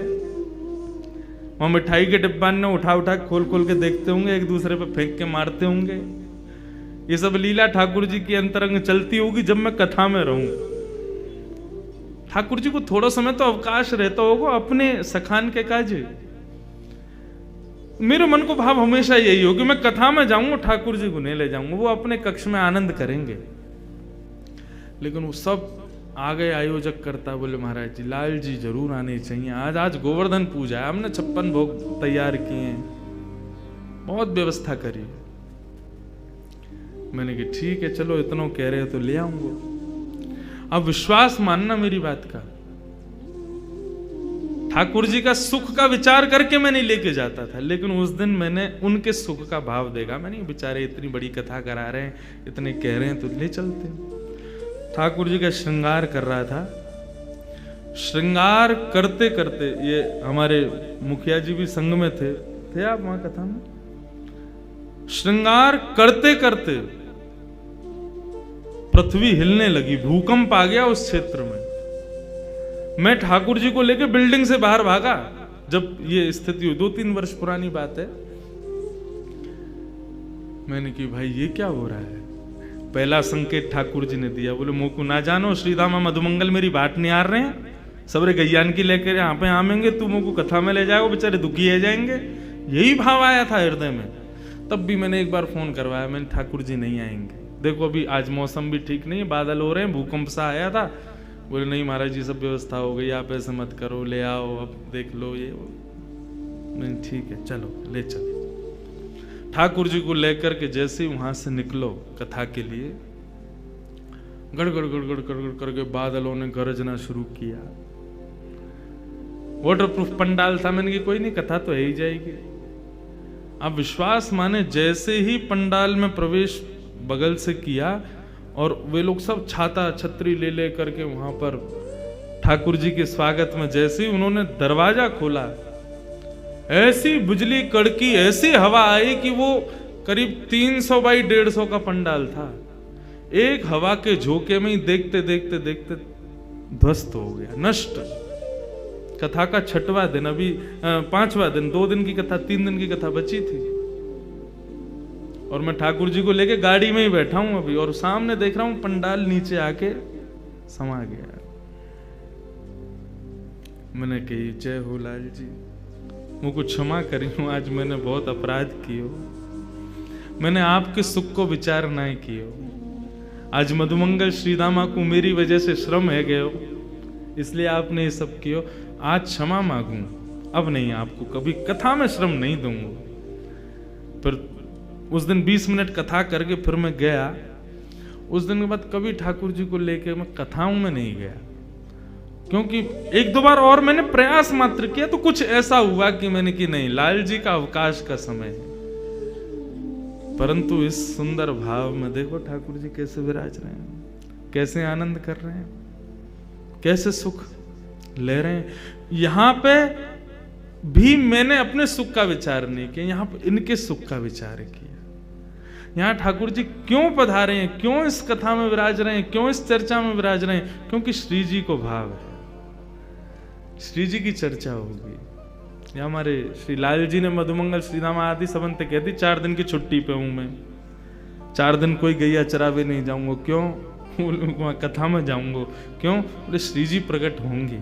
S1: वहां मिठाई के डिब्बा ने उठा उठा खोल खोल के देखते होंगे, एक दूसरे पे फेंक के मारते होंगे। ये सब लीला ठाकुर जी की अंतरंग चलती होगी जब मैं कथा में रहूं। ठाकुर जी को थोड़ा समय तो अवकाश रहता होगा अपने सखान के काज। मेरे मन को भाव हमेशा यही हो कि मैं कथा में जाऊंगा, ठाकुर जी को नहीं ले जाऊंगा, वो अपने कक्ष में आनंद करेंगे। लेकिन वो सब आ गए आयोजक करता, बोले महाराज जी लाल जी जरूर आने चाहिए, आज गोवर्धन पूजा है, हमने 56 भोग तैयार किए हैं, बहुत व्यवस्था करी। मैंने कहा ठीक है चलो, इतना कह रहे हो तो ले आऊंगा। अब विश्वास मानना मेरी बात का, ठाकुर जी का सुख का विचार करके मैं नहीं लेके जाता था, लेकिन उस दिन मैंने उनके सुख का भाव देखा। मैंने बेचारे इतनी बड़ी कथा करा रहे हैं, इतने कह रहे हैं, तो ले चलते हैं। ठाकुर जी का श्रृंगार कर रहा था। श्रृंगार करते करते, ये हमारे मुखिया जी भी संग में थे आप वहां कथा में? श्रृंगार करते करते पृथ्वी हिलने लगी, भूकंप आ गया उस क्षेत्र में। मैं ठाकुर जी को लेकर बिल्डिंग से बाहर भागा जब ये स्थिति हुई, 2-3 वर्ष पुरानी बात है। मैंने कि भाई ये क्या हो रहा है? पहला संकेत ठाकुर जी ने दिया, बोले मोको ना जानो, श्रीधामा मधुमंगल मेरी बात नहीं आ रहे हैं, सबरे गैयान की लेकर यहाँ पे आमेंगे, तू मोको कथा में ले जाओ, बेचारे दुखी है जाएंगे। यही भाव आया था हृदय में। तब भी मैंने एक बार फोन करवाया, मैंने ठाकुर जी नहीं आएंगे, देखो अभी आज मौसम भी ठीक नहीं है, बादल हो रहे हैं, भूकंप सा आया था, बोले नहीं महाराज जी सब व्यवस्था हो गई, आप ऐसे मत करो, ले आओ, अब देख लो ये वो। नहीं ठीक है चलो ले चलो। ठाकुर जी को लेकर के जैसे ही वहां से निकलो कथा के लिए, गड़गड़ गड़गड़ गड़गड़ करके बादलों ने गरजना शुरू किया। वाटरप्रूफ पंडाल था, मैंने कहा कोई नहीं कथा तो है ही जाएगी। आप विश्वास माने जैसे ही पंडाल में प्रवेश बगल से किया और वे लोग सब छाता छतरी ले ले करके वहां पर ठाकुर जी के स्वागत में जैसे ही उन्होंने दरवाजा खोला, ऐसी बिजली कड़की, ऐसी हवा आई कि वो करीब 300 बाई 150 का पंडाल था। एक हवा के झोंके में ही देखते देखते देखते ध्वस्त हो गया, नष्ट। कथा का 6वां दिन, अभी 5वां दिन, 2 दिन की कथा, 3 दिन की कथा बची थी। और मैं ठाकुर जी को लेके गाड़ी में ही बैठा हूं अभी, और सामने देख रहा हूं पंडाल नीचे आके समा गया। मैंने कही जय हो लाल जी, मुझको क्षमा करी हूं, आज मैंने बहुत अपराध कियो, मैंने आपके सुख को विचार नहीं कियो। आज मधुमंगल श्रीदामा को मेरी वजह से श्रम है गयो, इसलिए आपने ये सब कियो। आज क्षमा मांगू, अब नहीं आपको कभी कथा में श्रम नहीं दूंगा। फिर उस दिन 20 मिनट कथा करके फिर मैं गया। उस दिन के बाद कभी ठाकुर जी को लेके मैं कथाओं में नहीं गया, क्योंकि 1-2 बार और मैंने प्रयास मात्र किया तो कुछ ऐसा हुआ कि मैंने कि नहीं, लाल जी का अवकाश का समय है। परंतु इस सुंदर भाव में देखो ठाकुर जी कैसे विराज रहे हैं, कैसे आनंद कर रहे हैं, कैसे सुख ले रहे हैं। यहां पे भी मैंने अपने सुख का विचार नहीं किया, यहां पे इनके सुख का विचार किया। यहां ठाकुर जी क्यों पधारे हैं, क्यों इस कथा में विराज रहे हैं, क्यों इस चर्चा में विराज रहे हैं? क्योंकि श्री जी को भाव है, श्री जी की चर्चा होगी। या हमारे श्री लाल जी ने मधुमंगल श्रीदामा आदि सबंत कहती 4 दिन की छुट्टी पे हूं मैं, 4 दिन कोई गैया चरावे नहीं जाऊंगा। क्यों? वहां कथा में जाऊंगा। क्यों? बोले श्री जी प्रकट होंगे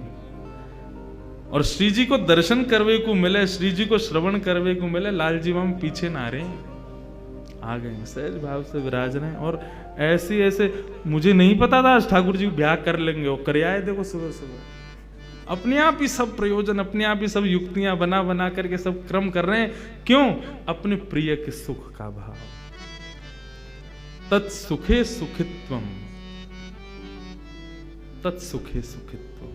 S1: और श्री जी को दर्शन करवे को मिले, श्री जी को श्रवण करवे को मिले। लाल जी वहां पीछे ना रहे, आ गए, सहज भाव से विराज रहे हैं। और ऐसे मुझे नहीं पता था आज ठाकुर जी ब्याह कर लेंगे, और कर आए। देखो सुबह सुबह अपने आप ही सब प्रयोजन, अपने आप ही सब युक्तियां बना बना करके सब क्रम कर रहे हैं। क्यों? अपने प्रिय के सुख का भाव। तत्सुखे सुखित्वम, तत्सुखे सुखित्वम।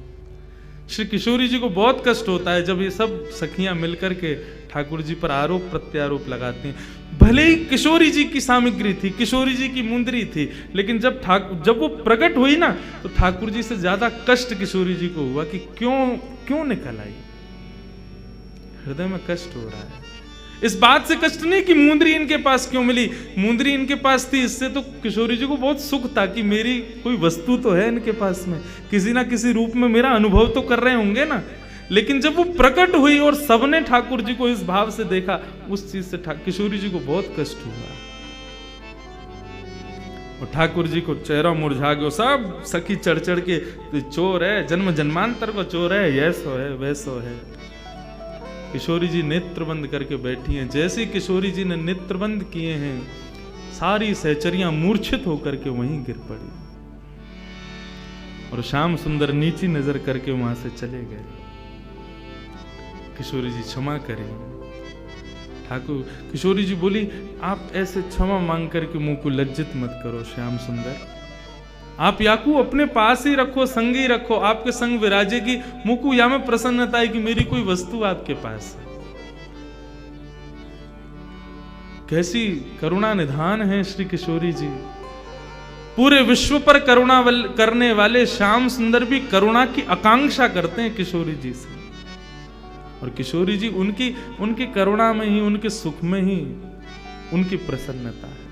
S1: श्री किशोरी जी को बहुत कष्ट होता है जब ये सब सखियां मिलकर के ठाकुर जी पर आरोप प्रत्यारोप लगाती हैं। भले ही किशोरी जी की सामग्री थी, किशोरी जी की मुंदरी थी, लेकिन जब वो प्रकट हुई ना तो ठाकुर जी से ज्यादा कष्ट किशोरी जी को हुआ कि क्यों निकल आई। हृदय में कष्ट हो रहा है। इस बात से कष्ट नहीं कि मुंदरी इनके पास क्यों मिली, मुंदरी इनके पास थी, इससे तो किशोरी जी को बहुत सुख था कि मेरी कोई वस्तु तो है इनके पास में, किसी ना किसी रूप में मेरा अनुभव तो कर रहे होंगे ना। लेकिन जब वो प्रकट हुई और सबने ठाकुर जी को इस भाव से देखा, उस चीज से किशोरी जी को बहुत कष्ट हुआ। और ठाकुर जी को चेहरा मुरझा गया। सब सखी चढ़ चढ़ के तो चोर है, जन्म जन्मांतर को चोर है, ऐसो है वैसो है। किशोरी जी नेत्र बंद करके बैठी हैं। जैसे किशोरी जी ने नेत्र बंद किए हैं, सारी सहचरियां मूर्छित होकर के वहीं गिर पड़ी। और श्याम सुंदर नीची नजर करके वहां से चले गए। किशोरी जी क्षमा करें। ठाकुर किशोरी जी बोली, आप ऐसे क्षमा मांग करके मुंह को लज्जित मत करो श्याम सुंदर, आप याकू अपने पास ही रखो, संग ही रखो, आपके संग विराजेगी। मुकु या में प्रसन्नता है कि मेरी कोई वस्तु आपके पास है। कैसी करुणा निधान है श्री किशोरी जी। पूरे विश्व पर करुणा करने वाले श्याम सुंदर भी करुणा की आकांक्षा करते हैं किशोरी जी से। और किशोरी जी उनकी करुणा में ही, उनके सुख में ही उनकी प्रसन्नता है।